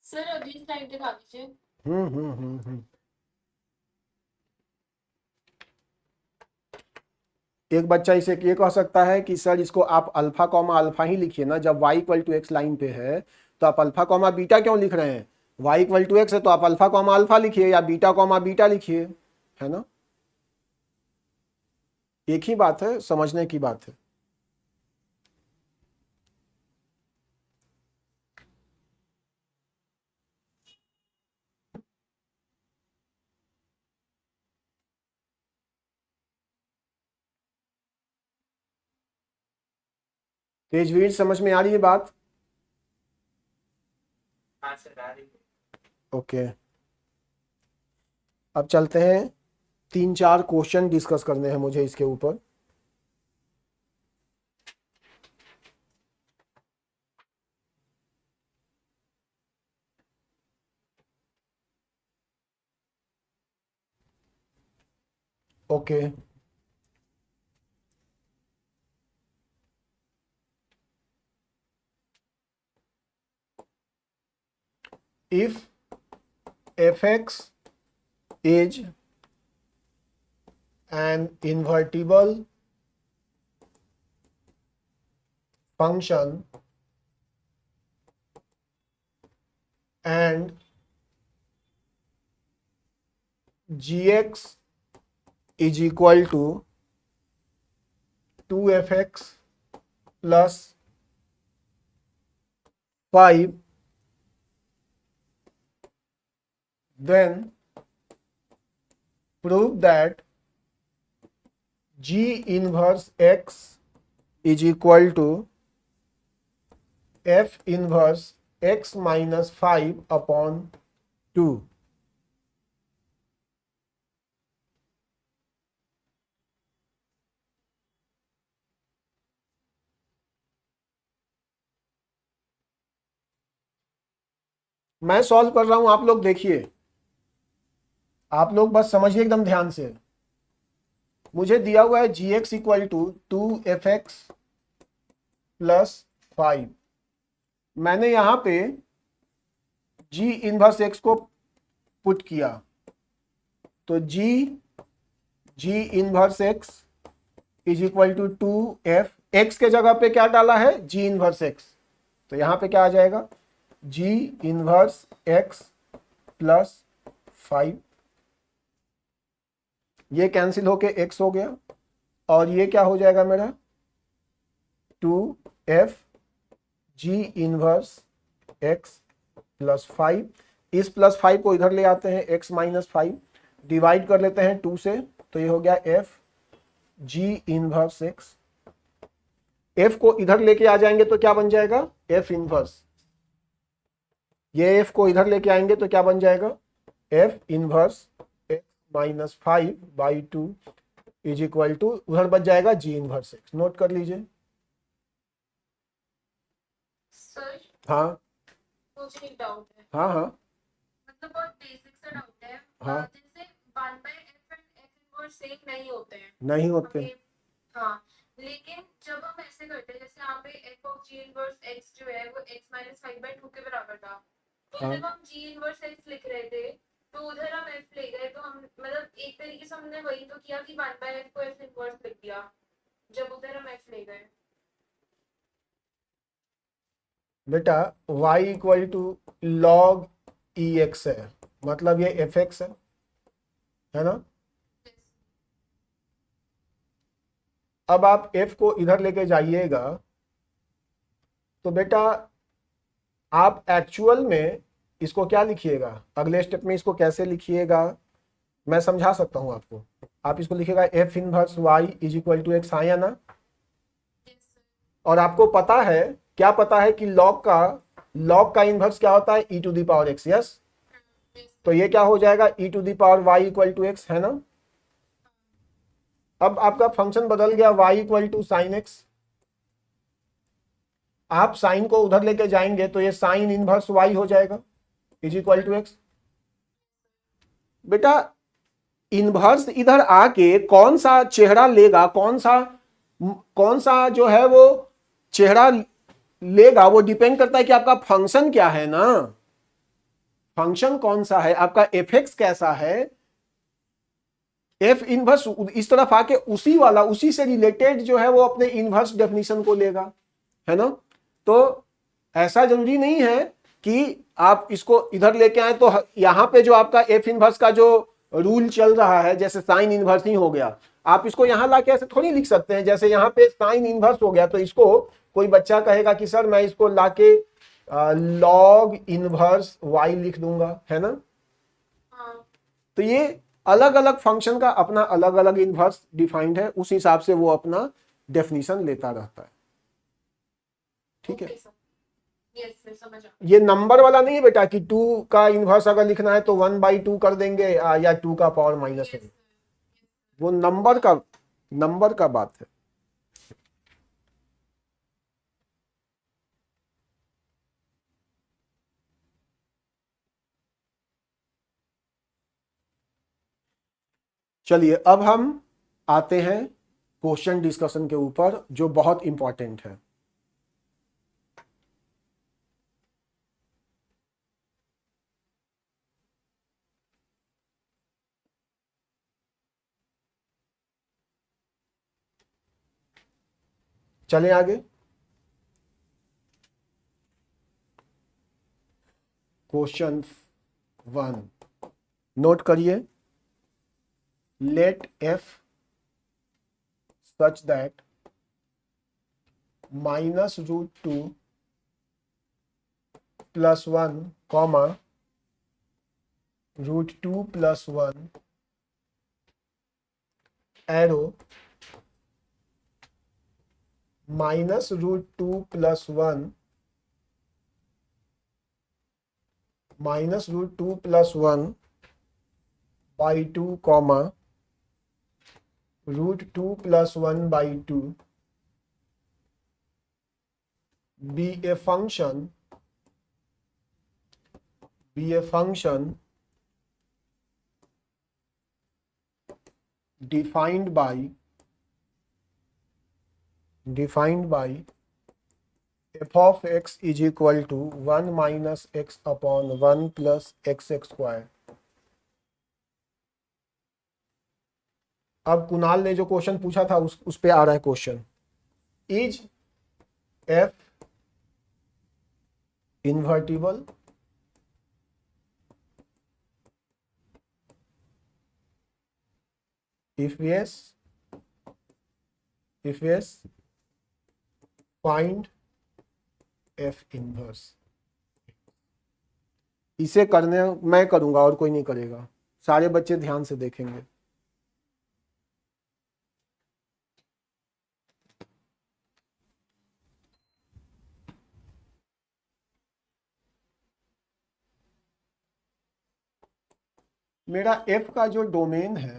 सर अगली स्लाइड दिखा दीजिए। हम्म। एक बच्चा इसे ये कह सकता है कि सर इसको आप अल्फा कॉमा अल्फा ही लिखिए ना, जब y equal to x line पे है तो आप अल्फा कॉमा बीटा क्यों लिख रहे हैं? y इक्वल टू एक्स है तो आप अल्फा कॉमा अल्फा लिखिए या बीटा कॉमा बीटा लिखिए, है ना? एक ही बात है, समझने की बात है। तेजवीर समझ में आ रही है बात? हाँ सर आ रही है। ओके, अब चलते हैं, 3-4 क्वेश्चन डिस्कस करने हैं मुझे इसके ऊपर। Okay, if fx is an invertible function and gx is equal to 2fx plus 5, then prove that g inverse x is equal to f inverse x minus 5 upon 2. मैं solve कर रहा हूं, आप लोग देखिए, आप लोग बस समझिए एकदम ध्यान से। मुझे दिया हुआ है g x equal to 2f(x) plus 5। मैंने यहां पे जी इनवर्स एक्स को पुट किया, तो g inverse x is equal to 2f, x के जगह पे क्या डाला है, जी इनवर्स एक्स, तो यहां पे क्या आ जाएगा, जी इनवर्स एक्स प्लस 5, ये कैंसिल होके x हो गया, और ये क्या हो जाएगा मेरा 2f जी इनवर्स x प्लस 5। इस प्लस 5 को इधर ले आते हैं, x माइनस 5 डिवाइड कर लेते हैं 2 से, तो ये हो गया f जी इनवर्स x। f को इधर लेके आ जाएंगे तो क्या बन जाएगा, f इनवर्स। ये f को इधर लेके आएंगे तो क्या बन जाएगा, f inverse x minus 5/2 is equal to, उधर बच जाएगा जी इनवर्स x। नोट कर लीजिए। सर हाँ मुझे एक डाउट है, हाँ हाँ मतलब बहुत बेसिक सा डाउट है। हाँ। जैसे 1/f and f inverse same नहीं होते हैं, नहीं होते। हमें, हाँ, लेकिन जब हम ऐसे करते हैं, जैसे यहाँ पे f of g inverse x जो है वो x माइनस 5/2 के बराबर था, तो हाँ। जब हम g इनवर्स x लिख रहे थे तो उधर हम f ले गए, तो हम मतलब एक तरीके से हमने वही तो किया कि 1/f को f इनवर्स लिख दिया जब उधर हम f ले गए। बेटा y equal to log e x है, मतलब ये एफ एक्स है ना। अब आप f को इधर लेके जाइएगा, तो बेटा आप एक्चुअल में इसको क्या लिखिएगा, अगले स्टेप में इसको कैसे लिखिएगा मैं समझा सकता हूं आपको। आप इसको लिखिएगा f inverse y is equal to x, आया ना। और आपको पता है, क्या पता है कि लॉग का इनवर्स क्या होता है, e to the power x। Yes, तो ये क्या हो जाएगा, e to the power y equal to x, है ना। अब आपका फंक्शन बदल गया, y equal to sine x. आप साइन को उधर लेके जाएंगे तो ये साइन इनवर्स y हो जाएगा इज इक्वल टू एक्स। बेटा इनवर्स इधर आके कौन सा चेहरा लेगा, कौन सा जो है वो चेहरा लेगा, वो डिपेंड करता है कि आपका फंक्शन क्या है ना। फंक्शन कौन सा है, आपका एफ एक्स कैसा है। एफ इनवर्स इस तरफ आके उसी से रिलेटेड जो है वो अपने इनवर्स डेफिनेशन को लेगा, है ना। तो ऐसा जरूरी नहीं है कि आप इसको इधर लेके आए तो यहां पे जो आपका एफ इनवर्स का जो रूल चल रहा है, जैसे साइन इनवर्स ही हो गया, आप इसको यहां लाके ऐसे थोड़ी लिख सकते हैं। जैसे यहाँ पे साइन इनवर्स हो गया तो इसको कोई बच्चा कहेगा कि सर मैं इसको लाके लॉग इनवर्स y लिख दूंगा, है ना। तो ये अलग अलग फंक्शन का अपना अलग अलग इनवर्स डिफाइंड है, उस हिसाब से वो अपना डेफिनेशन लेता रहता है। ठीक है, ये नंबर वाला नहीं है बेटा कि 2 का इनवर्स अगर लिखना है तो 1/2 कर देंगे या 2 का पावर माइनस है, वो नंबर का बात है। चलिए अब हम आते हैं क्वेश्चन डिस्कशन के ऊपर, जो बहुत इंपॉर्टेंट है। चलें आगे। क्वेश्चन 1 नोट करिए, late f such that -√2 plus 1 comma √2 plus 1 arrow -√2 plus 1 -√2 plus 1 by 2 comma √2 plus 1 by 2 be a function defined by f of x is equal to 1 minus x upon 1 plus x square। अब कुणाल ने जो question पूछा था उस पे आ रहा है question, is f invertible, if yes find f inverse. इसे करने मैं करूंगा और कोई नहीं करेगा, सारे बच्चे ध्यान से देखेंगे। मेरा f का जो डोमेन है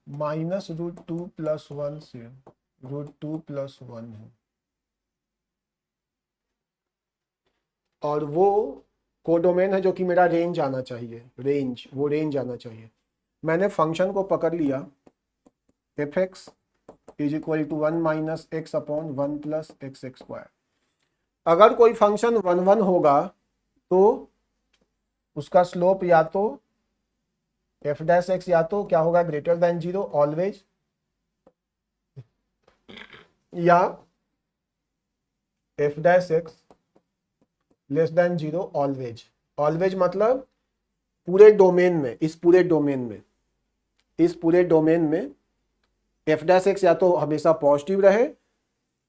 -√2 plus 1 से √2 plus 1 है, और वो कोडोमेन है जो कि मेरा रेंज आना चाहिए, वो रेंज आना चाहिए। मैंने फंक्शन को पकड़ लिया f(x) is equal to 1 minus x upon 1 plus x square. अगर कोई फंक्शन 1 1 होगा तो उसका स्लोप या तो f' या तो क्या होगा, ग्रेटर देन 0 ऑलवेज, या f' less than 0 always. Always मतलब पूरे डोमेन में, इस पूरे डोमेन में f' या तो हमेशा पॉजिटिव रहे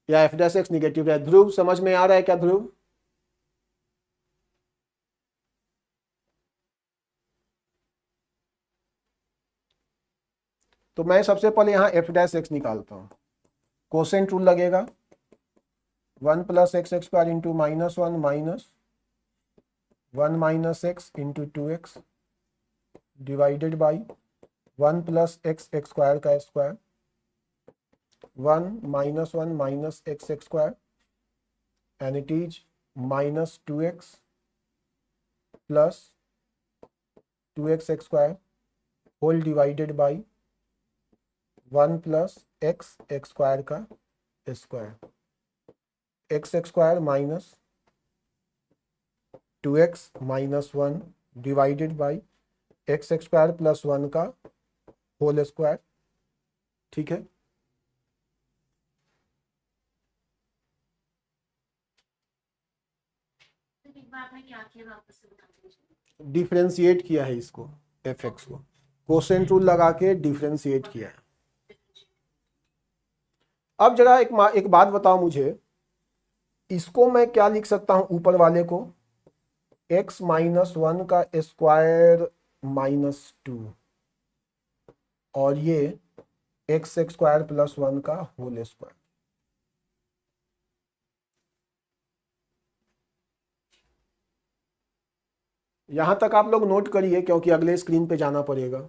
या f' निगेटिव रहे। ध्रुव समझ में आ रहा है क्या ध्रुव? तो मैं सबसे पहले यहां f' निकालता हूं, कोसेंट रूल लगेगा, 1 plus x square into -1 minus 1 minus x into 2x divided by 1 plus x square का square, 1 -1 minus x square and it is -2x plus 2x square whole divided by 1 plus x square का square, x square minus 2x minus 1 divided by x square plus 1 का whole square. ठीक है, एक बार आपने क्या किया वापस से बता दीजिए। डिफरेंशिएट किया है इसको, fx को कोसेंट रूल लगा के डिफरेंशिएट किया है। अब जरा एक बात बताओ मुझे, इसको मैं क्या लिख सकता हूं, ऊपर वाले को x माइनस 1 का स्क्वायर -2 और ये एक्स स्क्वायर प्लस 1 का होल स्क्वायर। यहां तक आप लोग नोट करिए क्योंकि अगले स्क्रीन पे जाना पड़ेगा।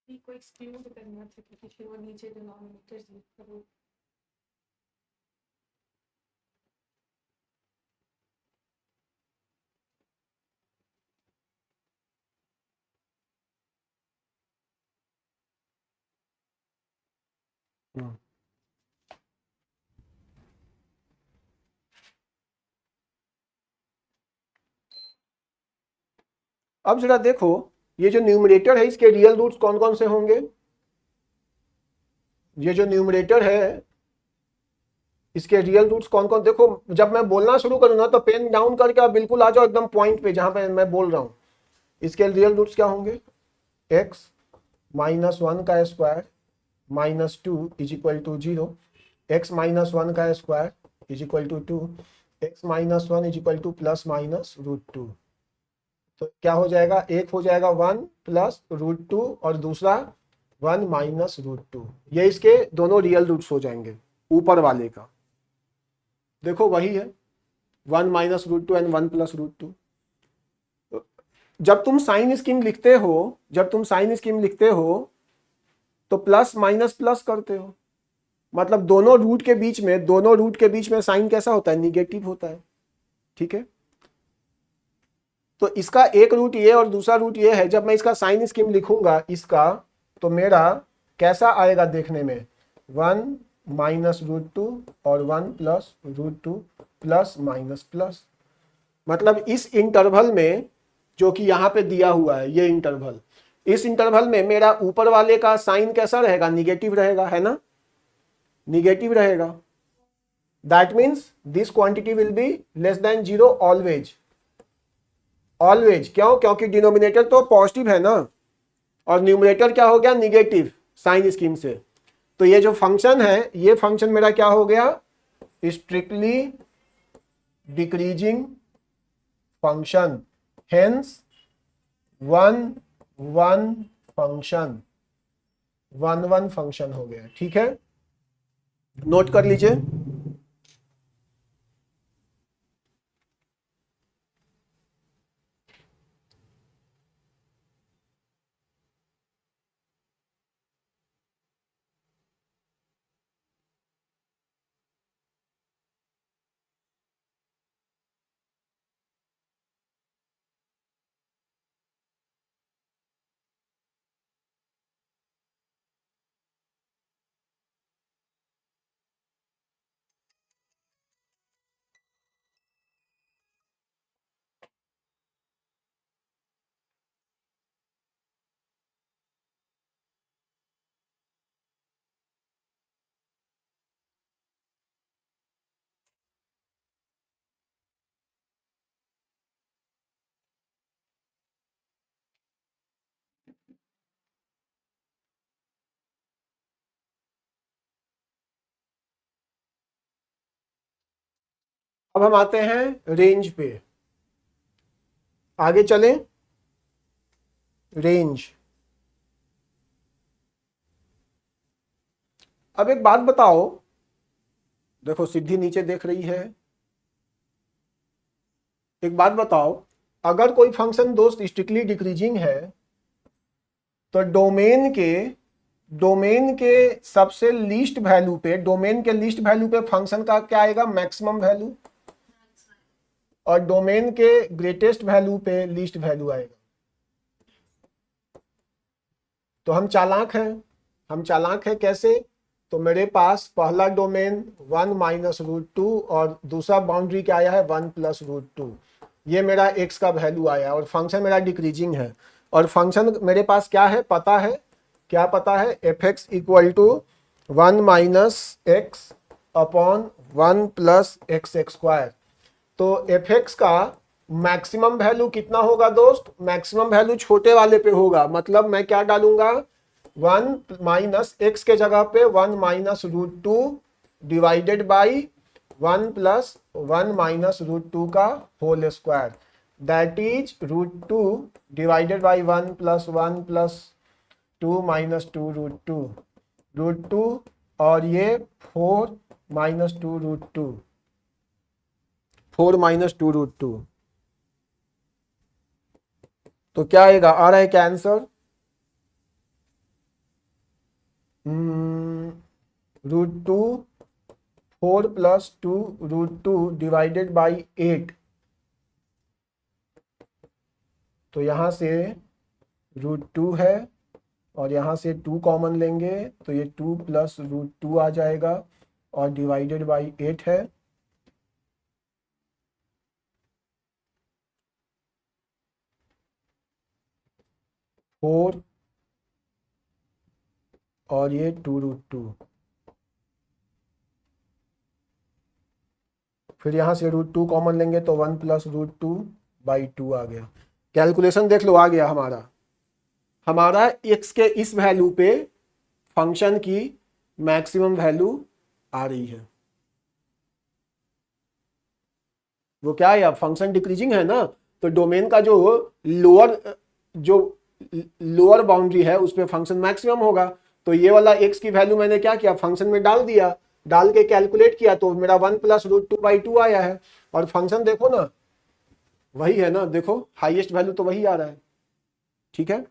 बी को एक्सक्लूड करना था क्योंकि फिर वो नीचे डिनोमिनेटर जी करो। अब जरा देखो ये जो न्यूमरेटर है इसके रियल रूट्स कौन कौन से होंगे। ये जो न्यूमरेटर है इसके रियल रूट्स कौन कौन, देखो जब मैं बोलना शुरू करूँ ना तो पेन डाउन करके आप बिल्कुल आ जाओ एकदम पॉइंट पे जहां पे मैं बोल रहा हूं। इसके रियल रूट्स क्या होंगे, x -1 का square -2 is equal to 0, x -1 का square is equal to 2, x -1 is equal to ±√2। तो क्या हो जाएगा, एक हो जाएगा 1 +√2 और दूसरा 1 -√2। ये इसके दोनों रियल रूट्स हो जाएंगे ऊपर वाले का। देखो वही है 1 -√2 एंड 1 +√2। जब तुम साइन स्कीम लिखते हो तो प्लस माइनस प्लस करते हो, मतलब दोनों रूट के बीच में साइन कैसा होता है, निगेटिव होता है। ठीक है, तो इसका एक रूट ये और दूसरा रूट ये है। जब मैं इसका साइन स्कीम लिखूंगा इसका, तो मेरा कैसा आएगा देखने में, 1 -√2 और 1 +√2 प्लस माइनस प्लस। मतलब इस इंटरवल में जो कि यहां पे दिया हुआ है ये इंटरवल, इस इंटरवल में मेरा ऊपर वाले का साइन कैसा रहेगा, निगेटिव रहेगा, है ना, निगेटिव रहेगा। That means this quantity will be less than 0 always. Always क्यों, क्योंकि डिनोमिनेटर तो पॉजिटिव है ना और न्यूमरेटर क्या हो गया, निगेटिव साइन स्कीम से। तो ये जो फंक्शन है, ये फंक्शन मेरा क्या हो गया, strictly decreasing function, hence 1 1 function, 1 1 function हो गया। ठीक है, नोट कर लीजिए। अब हम आते हैं रेंज पे, आगे चलें। रेंज, अब एक बात बताओ, देखो सिद्धि नीचे देख रही है, एक बात बताओ, अगर कोई फंक्शन दोस्त स्ट्रिक्टली डिक्रीजिंग है तो डोमेन के सबसे लीस्ट वैल्यू पे, डोमेन के लीस्ट वैल्यू पे फंक्शन का क्या आएगा, मैक्सिमम वैल्यू, और डोमेन के ग्रेटेस्ट वैल्यू पे लीस्ट वैल्यू आएगा। तो हम चालाक हैं कैसे, तो मेरे पास पहला डोमेन 1 -√2 और दूसरा बाउंड्री क्या आया है 1 +√2। ये मेरा x का वैल्यू आया और फंक्शन मेरा डिक्रीजिंग है। और फंक्शन मेरे पास क्या है, पता है, क्या पता है, f(x) = 1 - x अपॉन 1 + x²। तो f(x) का मैक्सिमम वैल्यू कितना होगा दोस्त, मैक्सिमम वैल्यू छोटे वाले पे होगा। मतलब मैं क्या डालूंगा, 1 - x के जगह पे 1 -√2 डिवाइडेड बाई 1 + 1 -√2 का whole square, that is √2 divided by 1 + 1 + 2 - 2√2, √2 और ये 4 - 2√2, 4 - 2√2। तो क्या आएगा, आ रहा है क्या आंसर, √2 4 + 2 √2 डिवाइडेड बाई 8, तो यहां से √2 है और यहां से 2 कॉमन लेंगे तो ये 2 + √2 आ जाएगा और डिवाइडेड बाई 8 है। फोर और ये 2√2, फिर यहां से √2 कॉमन लेंगे तो 1 + √2/2 आ गया। कैलकुलेशन देख लो, आ गया हमारा x के इस वैल्यू पे फंक्शन की मैक्सिमम वैल्यू आ रही है। वो क्या है, अब फंक्शन डिक्रीजिंग है ना, तो डोमेन का जो लोअर बाउंड्री है उस पर फंक्शन मैक्सिमम होगा। तो ये वाला x की वैल्यू मैंने क्या किया, फंक्शन में डाल दिया, डाल के कैलकुलेट किया तो मेरा 1 + √2/2 आया है। और फंक्शन देखो ना, वही है ना, देखो हाईएस्ट वैल्यू तो वही आ रहा है। ठीक है,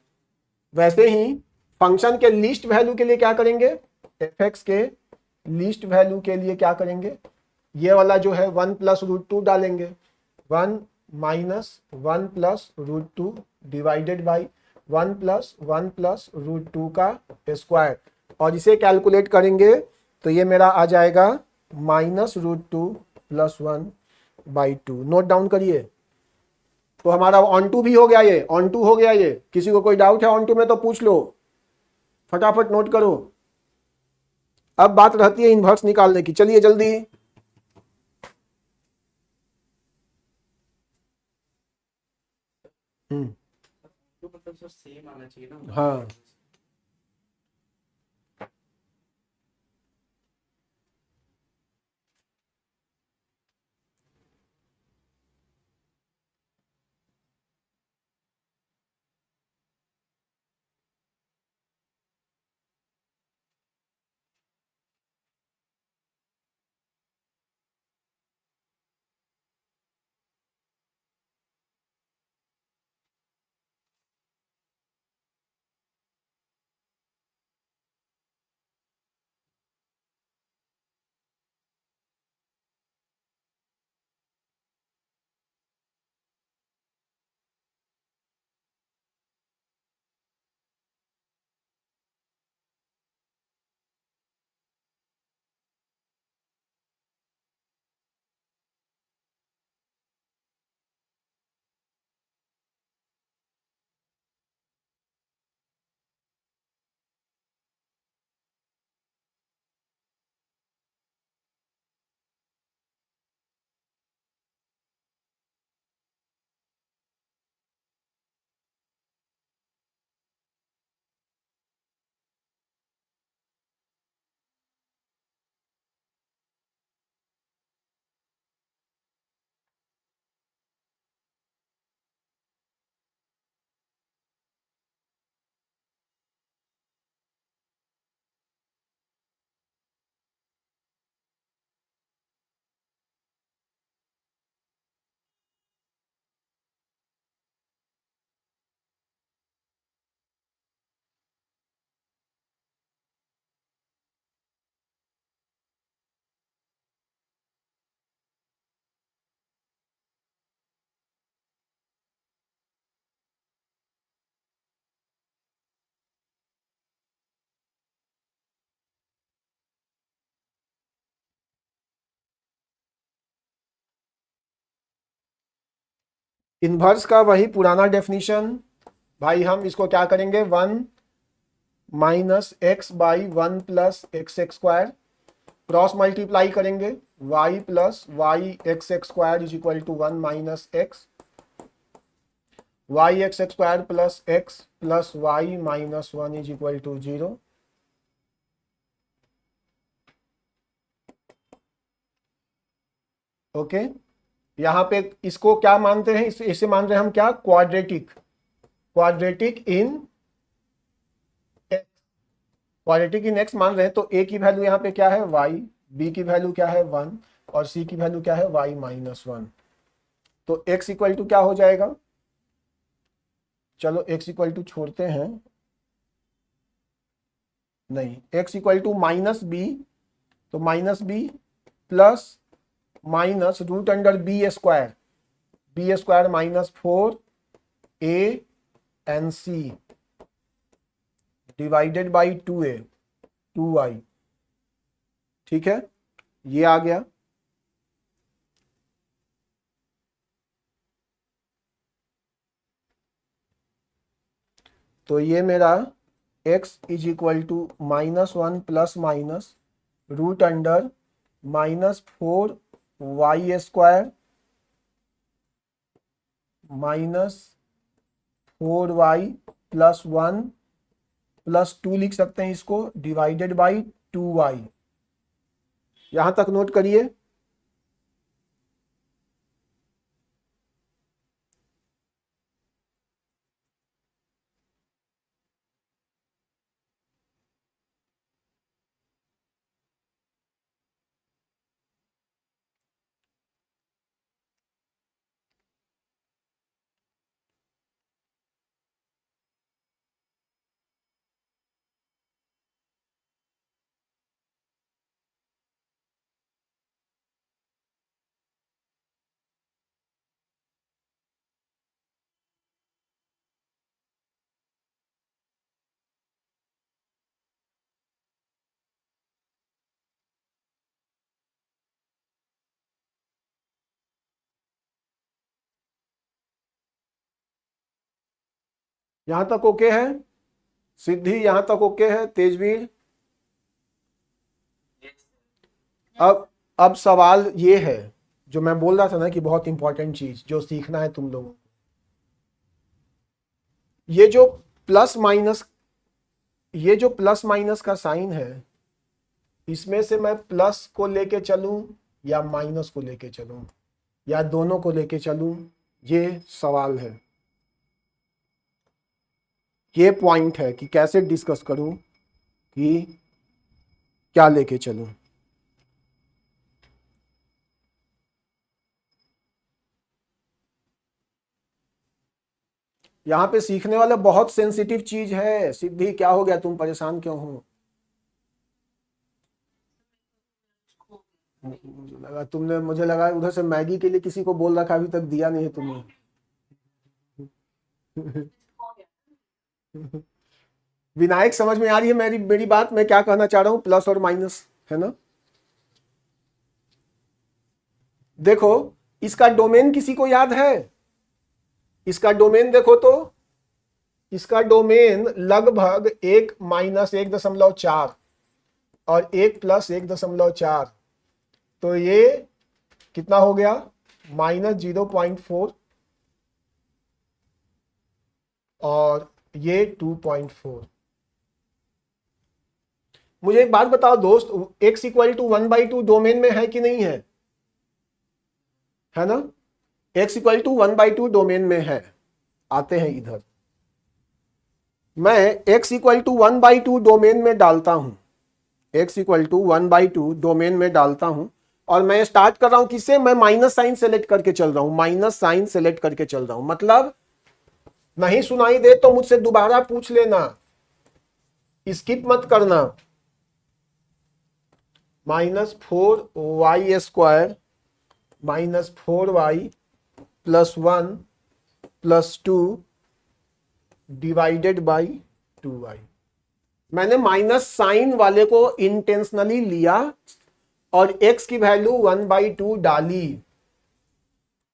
वैसे ही फंक्शन के लीस्ट वैल्यू के लिए क्या करेंगे, f(x) के लीस्ट वैल्यू के लिए क्या करेंगे, ये वाला जो है 1 + √2 डालेंगे, 1 - 1 + √2 डिवाइडेड बाई 1 + 1 + √2 का स्क्वायर, और इसे कैलकुलेट करेंगे तो ये मेरा आ जाएगा -√2 + 1/2। नोट डाउन करिए। तो हमारा ऑन टू भी हो गया, ये ऑन टू हो गया। ये किसी को कोई डाउट है ऑन टू में तो पूछ लो, फटाफट नोट करो। अब बात रहती है इन्वर्स निकालने की, चलिए जल्दी। तो मतलब सर सेम आना चाहिए ना। हाँ, इन्वर्स का वही पुराना डेफिनेशन भाई। हम इसको क्या करेंगे, 1 - x/1 + x² क्रॉस मल्टीप्लाई करेंगे, y + yx² = 1 - x, yx² + x + y - 1 = 0। Okay, यहाँ पे इसको क्या मानते हैं, इसे मान रहे हैं हम क्या, क्वाड्रेटिक इन x मान रहे हैं। तो a की वैल्यू यहाँ पे क्या है, y, b की वैल्यू क्या है 1 और c की वैल्यू क्या है y - 1। तो x = क्या हो जाएगा, चलो x = छोड़ते हैं, नहीं, x equal to minus b, तो minus b plus minus root under b square minus 4a and c divided by 2y। ठीक है, ये आ गया। तो ये मेरा x is equal to -1 plus minus root under -4y square minus 4y plus 1 plus 2 लिख सकते हैं इसको, डिवाइडेड बाई 2y। यहां तक नोट करिए। यहां तक ओके है? सिद्धि यहां तक ओके है? तेजवीर? अब सवाल ये है जो मैं बोल रहा था ना कि बहुत इंपॉर्टेंट चीज जो सीखना है तुम लोगों को। ये जो प्लस माइनस का साइन है, इसमें से मैं प्लस को लेके चलूं या माइनस को लेके चलूं या दोनों को लेके चलूं, ये सवाल है। ये पॉइंट है कि कैसे डिस्कस करूं कि क्या लेके चलूं। यहां पे सीखने वाला बहुत सेंसिटिव चीज है। सिद्धि क्या हो गया, तुम परेशान क्यों हो? मुझे लगा उधर से मैगी के लिए किसी को बोल रखा, अभी तक दिया नहीं है तुमने। विनायक समझ में आ रही है मेरी बात? मैं क्या कहना चाह रहा हूं, प्लस और माइनस, है ना? देखो, इसका डोमेन किसी को याद है? इसका डोमेन देखो तो, इसका डोमेन लगभग 1 माइनस 1.4 और 1 प्लस 1.4, तो ये कितना हो गया? -0.4 और ये 2.4। मुझे एक बात बताओ दोस्त, x इक्वल टू 1/2 डोमेन में है कि नहीं है? है ना? x इक्वल टू 1/2 डोमेन में है। आते हैं इधर, मैं x इक्वल टू 1/2 डोमेन में डालता हूं, x इक्वल टू 1/2 डोमेन में डालता हूं, और मैं स्टार्ट कर रहा हूं किससे? मैं माइनस साइन सेलेक्ट करके चल रहा हूं, माइनस साइन सेलेक्ट करके चल रहा हूं। मतलब नहीं सुनाई दे तो मुझसे दोबारा पूछ लेना, स्किप मत करना। -4y square minus 4y plus 1 plus 2 divided by 2y। मैंने माइनस साइन वाले को इंटेंशनली लिया और x की वैल्यू 1/2 डाली।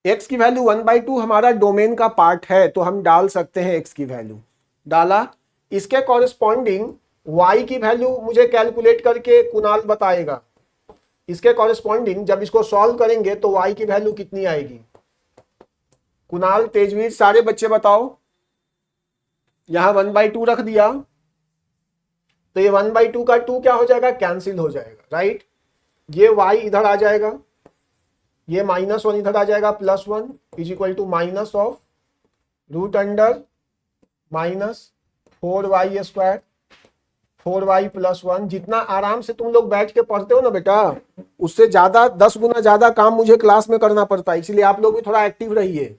x की वैल्यू 1/2 हमारा डोमेन का पार्ट है, तो हम डाल सकते हैं x की वैल्यू। डाला, इसके कॉरेस्पॉन्डिंग y की वैल्यू मुझे कैलकुलेट करके कुणाल बताएगा। इसके कॉरेस्पॉन्डिंग जब इसको सॉल्व करेंगे तो y की वैल्यू कितनी आएगी? कुणाल, तेजवीर, सारे बच्चे बताओ। यहां 1/2 रख दिया, तो ये 1/2 का 2 क्या हो जाएगा? कैंसिल हो जाएगा, राइट? ये y इधर आ जाएगा, ये -1 इधर आ जाएगा, +1 is equal to minus of root under -4y square 4y plus 1। जितना आराम से तुम लोग बैठ के पढ़ते हो ना बेटा, उससे ज्यादा 10 गुना ज्यादा काम मुझे क्लास में करना पड़ता है, इसलिए आप लोग भी थोड़ा एक्टिव रहिए।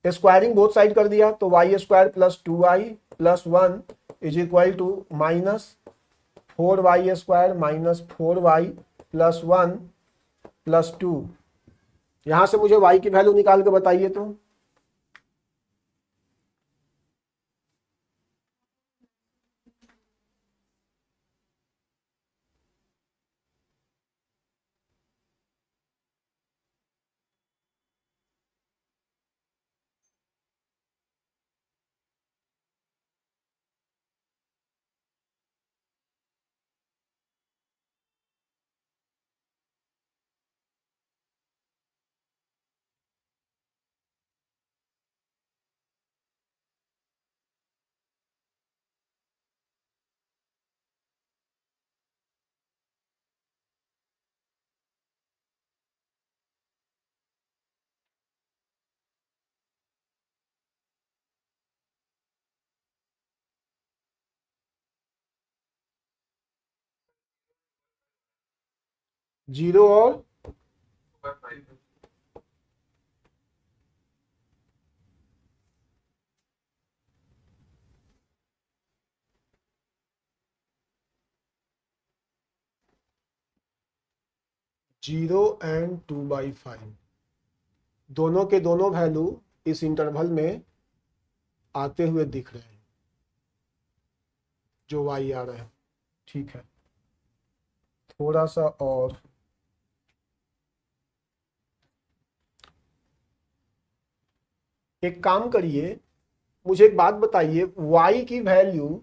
स्क्वायरिंग बोथ साइड कर दिया, तो y square plus 2y plus 1 is equal to -4y² minus 4y plus 1 plus 2। यहां से मुझे y की वैल्यू निकाल के बताइए तो। जीरो और 2/5 0 एंड 2/5 दोनों के दोनों वैल्यू इस इंटरवल में आते हुए दिख रहे हैं, जो y आ रहा है। ठीक है, थोड़ा सा और एक काम करिए, मुझे एक बात बताइए, y की वैल्यू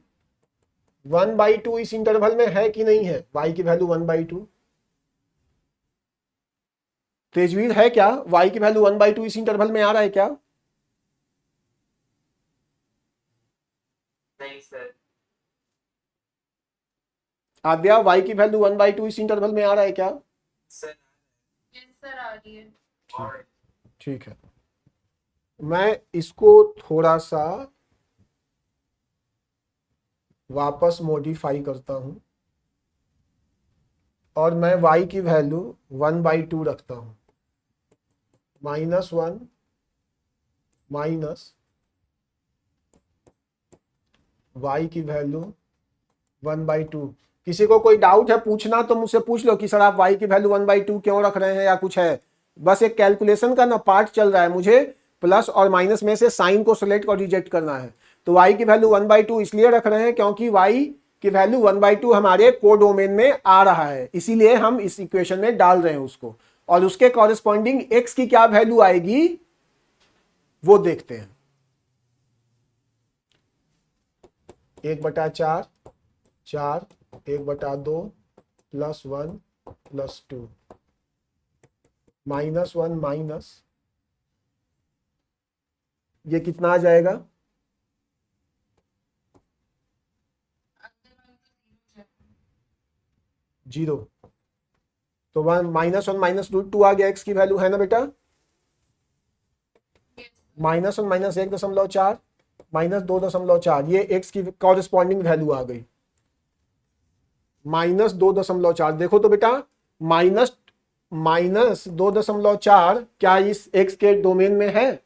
1/2 इस इंटरवल में है कि नहीं है? y की वैल्यू 1/2 तेजवीर है क्या? y की वैल्यू 1/2 इस इंटरवल में आ रहा है क्या? नहीं सर। आद्या, y की वैल्यू 1/2 इस इंटरवल में आ रहा है क्या? सर यस सर आ रही है। और ठीक है, मैं इसको थोड़ा सा वापस मॉडिफाई करता हूं और मैं y की वैल्यू 1/2 रखता हूं। -1 माइनस y की वैल्यू 1/2। किसी को कोई डाउट है पूछना तो मुझसे पूछ लो कि सर आप y की वैल्यू 1/2 क्यों रख रहे हैं या कुछ है। बस एक कैलकुलेशन का ना पार्ट चल रहा है, मुझे प्लस और माइनस में से साइन को सिलेक्ट और रिजेक्ट करना है। तो y की वैल्यू 1/2 इसलिए रख रहे हैं क्योंकि y की वैल्यू 1/2 हमारे कोडोमेन में आ रहा है, इसीलिए हम इस इक्वेशन में डाल रहे हैं उसको। और उसके कॉरेस्पॉन्डिंग x की क्या वैल्यू आएगी वो देखते हैं। 1/4 4 1/2 +1 +2 -1 माइनस ये कितना आ जाएगा? जीरो। तो -1 -√2 आ गया x की वैल्यू, है ना बेटा? -1 -1.4 -2.4 ये x की कॉरेस्पॉन्डिंग वैल्यू आ गई। -2.4 देखो तो बेटा, -2.4 क्या इस x के डोमेन में है?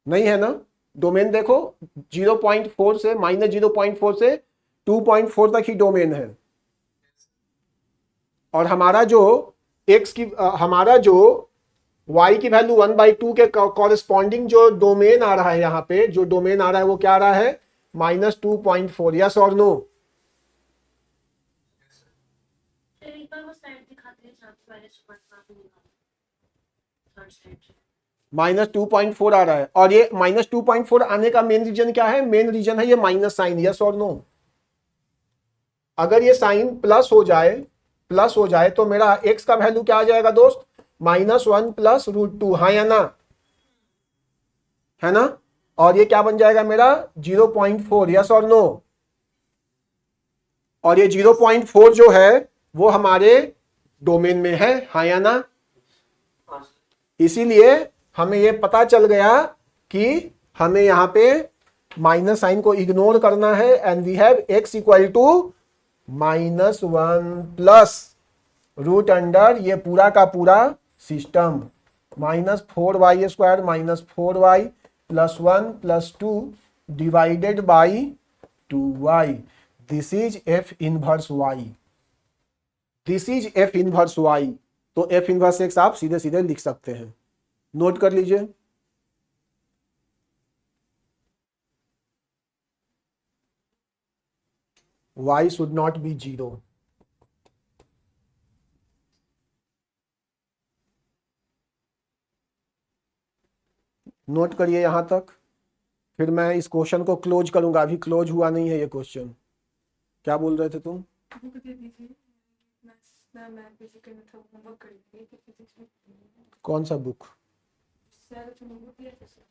नहीं है ना। डोमेन देखो 0.4 से -0.4 से 2.4 तक ही डोमेन है। और हमारा जो हमारा जो y की वैल्यू 1/2 के कॉरेस्पॉन्डिंग जो डोमेन आ रहा है, यहाँ पे जो डोमेन आ रहा है वो क्या आ रहा है? -2.4। यस और नो? फिर एक बार वो स्लाइड दिखाते हैं जहाँ पे मैंने सुपर साथ निकाला थर्ड स्लाइड से। -2.4 आ रहा है। और ये -2.4 आने का मेन रीजन क्या है? मेन रीजन है ये माइनस साइन। यस और नो? अगर ये साइन प्लस हो जाए तो मेरा x का वैल्यू क्या आ जाएगा दोस्त? -1 +√2। हाँ या ना? है ना? और ये क्या बन जाएगा मेरा? 0.4। यस और नो? और ये 0.4 जो है वो हमारे डोमेन में है, हाँ या ना? इसीलिए हमें ये पता चल गया कि हमें यहां पे माइनस साइन को इग्नोर करना है and we have x equal to -1 +√अंडर ये पूरा का पूरा system -4y² -4y +1 +2 divided by 2y, this is f inverse y, this is f inverse y। तो f इनवर्स x आप सीधे सीधे लिख सकते हैं, नोट कर लीजिए। y should not be 0। Note करिए यहां तक, फिर मैं इस क्वेश्चन को क्लोज करूंगा, अभी क्लोज हुआ नहीं है ये क्वेश्चन। क्या बोल रहे थे तुम? बुक दे दीजिए, मैं बेसिकली मतलब होमवर्क कर लीजिए कि फिजिक्स में कौन सा बुक? सर जो बुक दिया था सर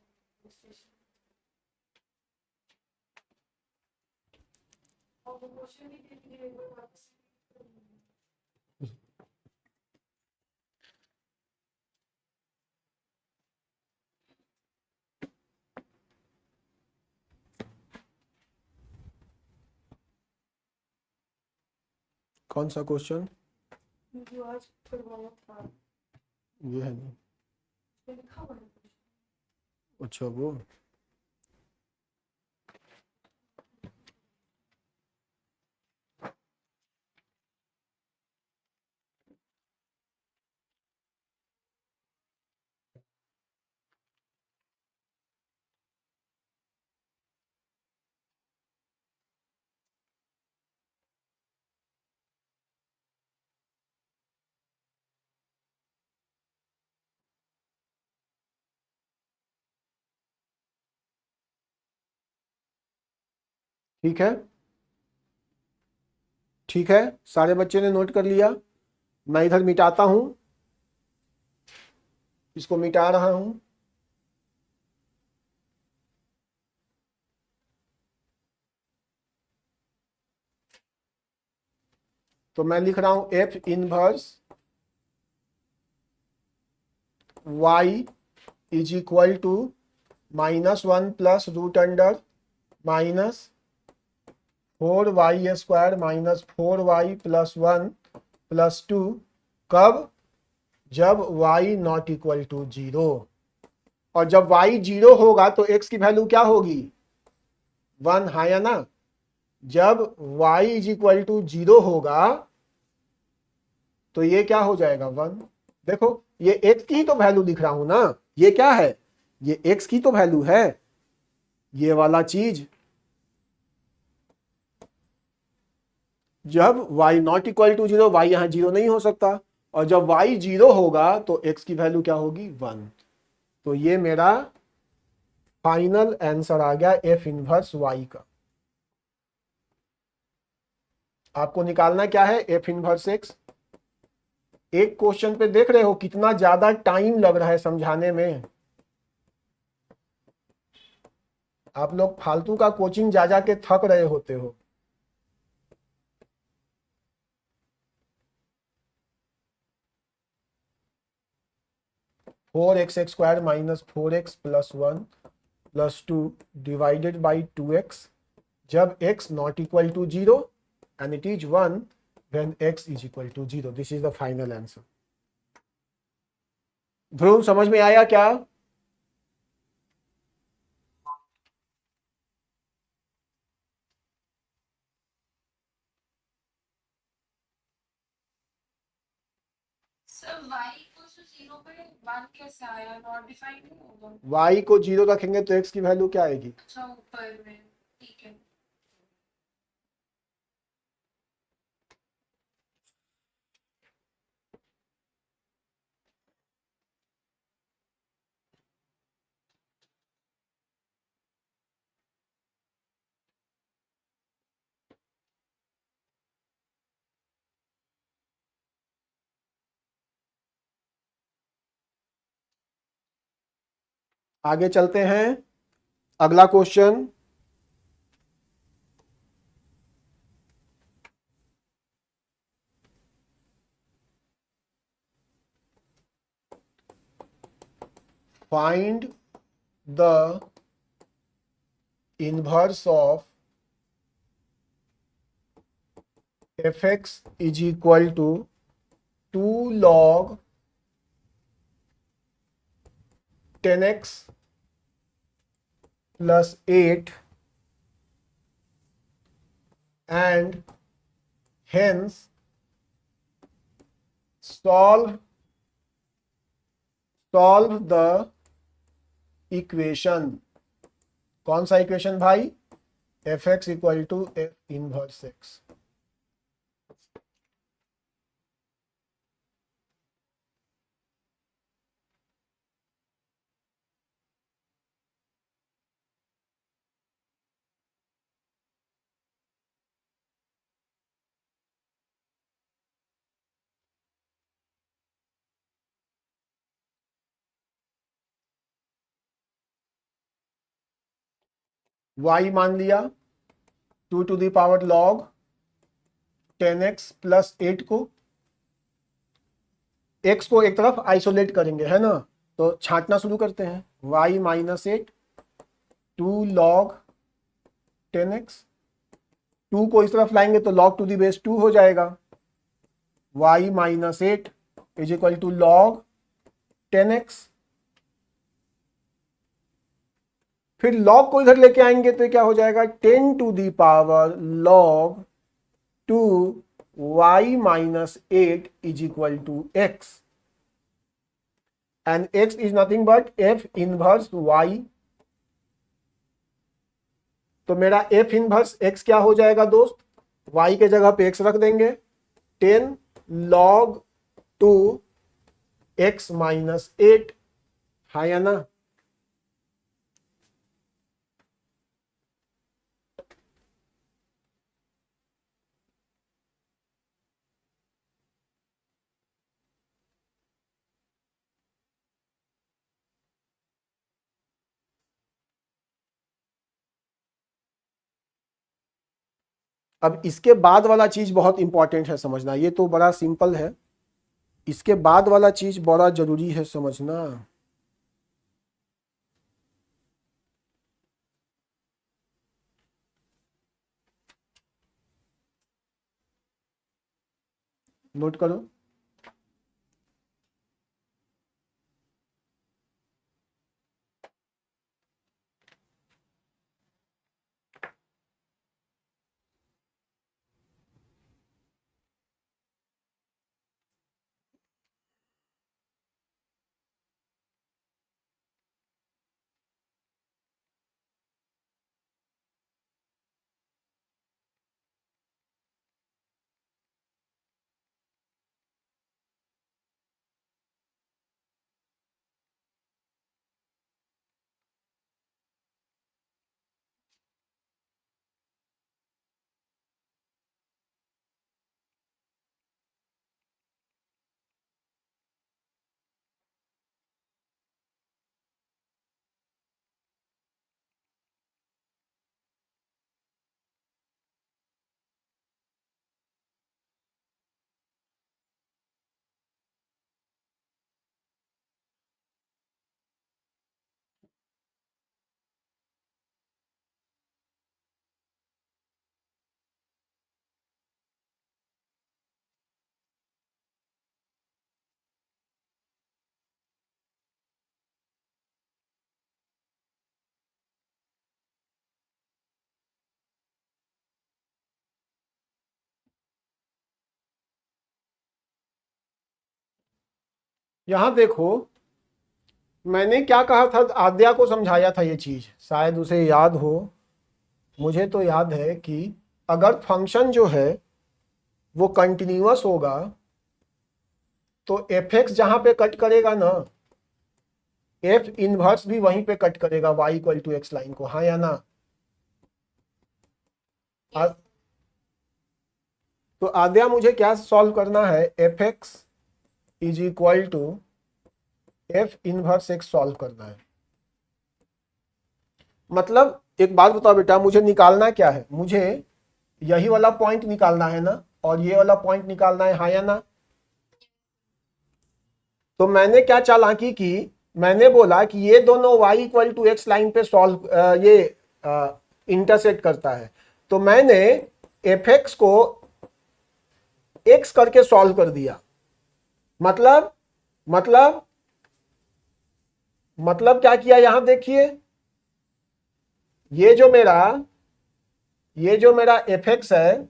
और वो क्वेश्चन भी दे दिए वो वापस। कौन सा क्वेश्चन? जो आज करवाया था ये है नहीं। उसमें लिखा हुआ है अच्छा वो, ठीक है, ठीक है, सारे बच्चे ने नोट कर लिया। मैं इधर मिटाता हूं, इसको मिटा रहा हूं। तो मैं लिख रहा हूं f inverse y is equal to -1 plus root under -4y² minus 4y plus 1 plus 2। कब? जब y नॉट इक्वल टू 0। और जब y 0 होगा तो x की वैल्यू क्या होगी? 1, हाँ या ना? जब y इज इक्वल टू 0 होगा तो ये क्या हो जाएगा? 1। देखो ये x की तो वैल्यू लिख रहा हूं ना, ये क्या है? ये x की तो वैल्यू है, ये वाला चीज। जब y not equal to 0, y यहां 0 नहीं हो सकता, और जब y 0 होगा तो x की वैल्यू क्या होगी? 1। तो ये मेरा फाइनल आंसर आ गया f इनवर्स y का। आपको निकालना क्या है? f inverse x। एक क्वेश्चन पे देख रहे हो कितना ज्यादा टाइम लग रहा है समझाने में। आप लोग फालतू का कोचिंग जा जा के थक रहे होते हो। Four x square minus 4x plus 1 plus 2 divided by 2x जब x not equal to 0 and it is 1 when x is equal to 0. This is the final answer. ध्रुव समझ में आया क्या? सर y इक्वल्स टू 0 पे 1 कैसे आया? Not defined नहीं होगा? y को 0 रखेंगे तो x की वैल्यू क्या आएगी? अच्छा ऊपर में, ठीक है। आगे चलते हैं, अगला question. Find the inverse of fx is equal to 2 log 10x plus 8 and hence solve the equation. कौन सा इक्वेशन भाई? F x equal to f inverse x. y मान लिया 2 to the power log 10x plus 8 को, x को एक तरफ isolate करेंगे, है ना, तो छांटना शुरू करते हैं। y माइनस 8 2 log 10x, 2 को इस तरफ लाएंगे तो log टू दी बेस 2 हो जाएगा। y minus 8 is equal to log 10x, फिर log को इधर लेके आएंगे तो क्या हो जाएगा? 10 to the power log 2 y minus 8 is equal to x, and x is nothing but f inverse y। तो मेरा f इनवर्स x क्या हो जाएगा दोस्त? y के जगह पे x रख देंगे, 10 log 2 x माइनस 8, है या ना? अब इसके बाद वाला चीज बहुत इंपॉर्टेंट है समझना, ये तो बड़ा सिंपल है, इसके बाद वाला चीज बड़ा जरूरी है समझना। नोट करो। यहां देखो, मैंने क्या कहा था, आद्या को समझाया था ये चीज, शायद उसे याद हो, मुझे तो याद है कि अगर फंक्शन जो है वो कंटिन्यूअस होगा तो एफ एक्स जहां पे कट करेगा ना, एफ इनवर्स भी वहीं पे कट करेगा y equal to x line को, हाँ या ना? तो आद्या मुझे क्या सॉल्व करना है? F x is equal to f inverse x solve करना है। मतलब एक बात बताओ बेटा, मुझे निकालना क्या है? मुझे यही वाला पॉइंट निकालना है ना, और ये वाला पॉइंट निकालना है, हाँ या ना? तो मैंने क्या चालाकी की, मैंने बोला कि ये दोनों y equal to x line पे सॉल्व ये इंटरसेक्ट करता है, तो मैंने एफ एक्स को x करके सॉल्व कर दिया। मतलब क्या किया, यहां देखिए, ये जो मेरा ये जो मेरा एफ एक्स है,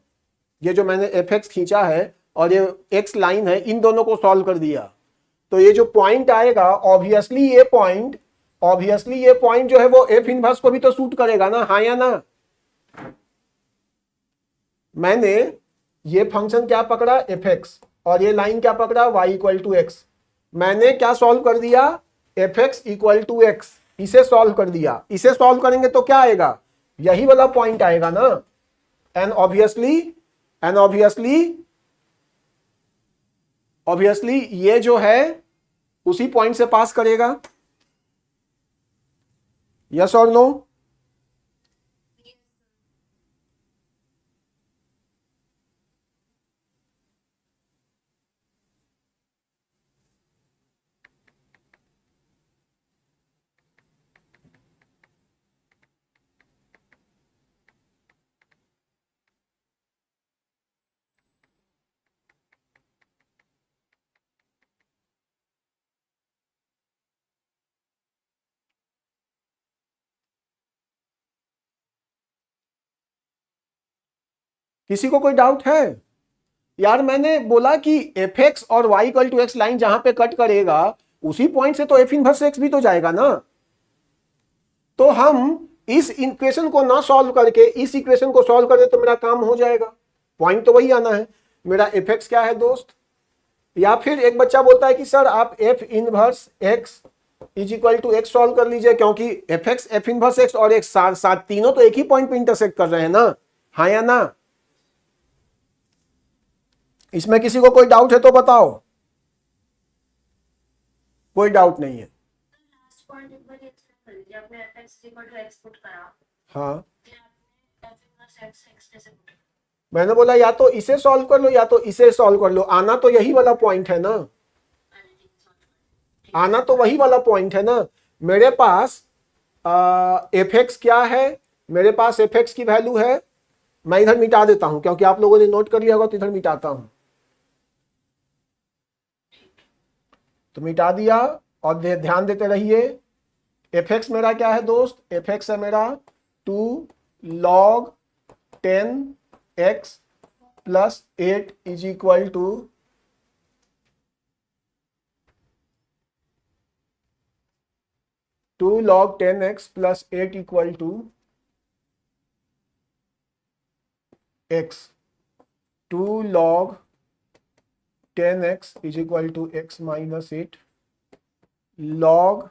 ये जो मैंने एफ एक्स खींचा है और ये एक्स लाइन है, इन दोनों को सॉल्व कर दिया तो ये जो पॉइंट आएगा ऑब्वियसली ये पॉइंट जो है वो एफ इनवर्स को भी तो सूट करेगा ना, हाँ या ना। मैंने ये फंक्शन क्या पकड़ा, एफ एक्स, और ये लाइन क्या पकड़ा, वाई इक्वल टू एक्स। मैंने क्या सॉल्व कर दिया, f x equal to x, इसे सॉल्व कर दिया। इसे सॉल्व करेंगे तो क्या आएगा, यही वाला पॉइंट आएगा ना। एंड ऑब्वियसली ये जो है उसी पॉइंट से पास करेगा, यस और नो। किसी को कोई डाउट है? यार मैंने बोला कि एफ एक्स और y equal to x line जहां पे कट करेगा उसी पॉइंट से तो एफ इनवर्स एक्स भी तो जाएगा ना। तो हम इस इक्वेशन को ना सॉल्व करके इस इक्वेशन को सॉल्व कर दे तो मेरा काम हो जाएगा, पॉइंट तो वही आना है। मेरा एफ एक्स क्या है दोस्त, या फिर एक बच्चा बोलता है कि सर आप f inverse x is equal to x solve कर लीजिए, क्योंकि f x, f inverse x और एक्स साथ तीनों तो एक ही पॉइंट पे इंटरसेक्ट कर रहे हैं ना, हाँ या ना। इसमें किसी को कोई डाउट है तो बताओ। कोई डाउट नहीं है। लास्ट पॉइंट एक बार एक्सप्लेन कर दीजिए। आपने fx equal to x put करा, हाँ फिर आपने f इनवर्स x कैसे पुट करा? मैंने बोला या तो इसे सॉल्व कर लो या तो इसे सॉल्व कर लो, आना तो यही वाला पॉइंट है ना, आना तो वही वाला पॉइंट है ना। मेरे पास एफ एक्स क्या है, मेरे पास एफ एक्स की वैल्यू है, मैं इधर मिटा देता हूं क्योंकि आप लोगों ने नोट कर लिया होगा तो इधर मिटाता हूं। तो मिटा दिया और ध्यान देते रहिए। एफ एक्स मेरा क्या है दोस्त, एफ एक्स है मेरा 2 log 10x plus 8 is equal to 2 log 10x plus 8 equal to x। 2 log 10x is equal to x minus 8 log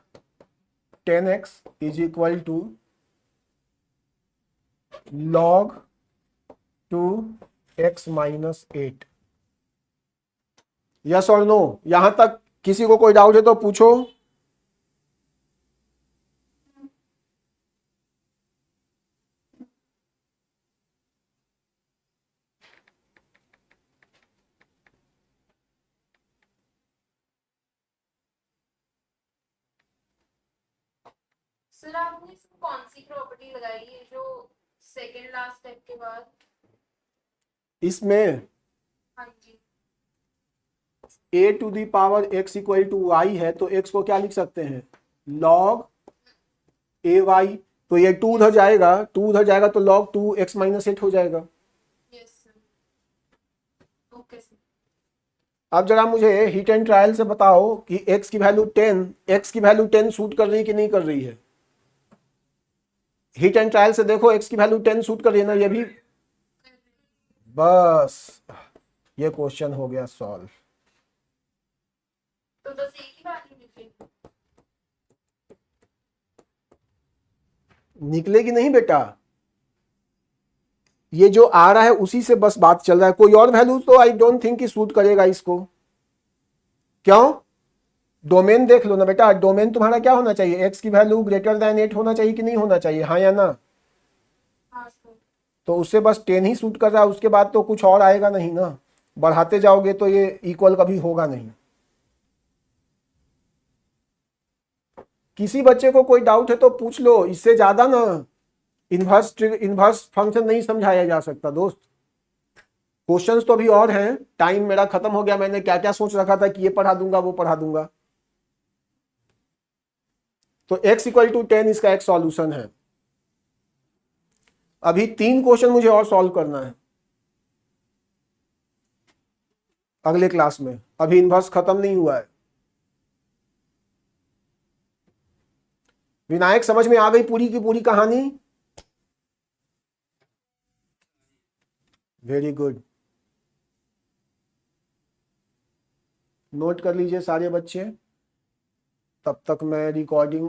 10x is equal to log 2x minus 8। Yes और no, यहां तक किसी को कोई doubt है तो पूछो। सर आपने इसमें कौन सी प्रॉपर्टी लगाई है जो सेकंड लास्ट स्टेप के बाद? इसमें हाँ जी। a to the power x equal to y है तो x को क्या लिख सकते हैं, log a y। तो ये 2 उधर जाएगा, 2 उधर जाएगा तो log 2x माइनस 8 हो जाएगा। Yes sir. Okay sir. अब जरा मुझे हिट एंड ट्रायल से बताओ कि x की वैल्यू 10 सूट कर रही है कि नहीं कर रही है। हिट एंड ट्रायल से देखो x की वैल्यू 10 सूट कर रही है ना, ये भी। बस ये क्वेश्चन हो गया सॉल्व। तो बस एक ही बात निकलेगी। निकलेगी नहीं बेटा, ये जो आ रहा है उसी से बस बात चल रहा है, कोई और वैल्यू तो आई डोंट थिंक कि सूट करेगा इसको। क्यों, डोमेन देख लो ना बेटा, डोमेन तुम्हारा क्या होना चाहिए, x की वैल्यू ग्रेटर देन 8 होना चाहिए कि नहीं होना चाहिए, हाँ या ना। हाँ सर। तो उससे बस 10 ही सूट कर रहा है, उसके बाद तो कुछ और आएगा नहीं ना, बढ़ाते जाओगे तो ये इक्वल कभी होगा नहीं। किसी बच्चे को कोई डाउट है तो पूछ लो, इससे ज्यादा ना इनवर्स फंक्शन नहीं समझाया जा सकता दोस्त। क्वेश्चंस तो भी और हैं, टाइम मेरा खत्म हो गया, मैंने क्या क्या सोच रखा था कि ये पढ़ा दूंगा वो पढ़ा दूंगा। तो x इक्वल टू 10 इसका एक सॉल्यूशन है। अभी 3 क्वेश्चन मुझे और सॉल्व करना है अगले क्लास में, अभी इनवर्स खत्म नहीं हुआ है। विनायक समझ में आ गई पूरी की पूरी कहानी? वेरी गुड, नोट कर लीजिए सारे बच्चे, तब तक मैं रिकॉर्डिंग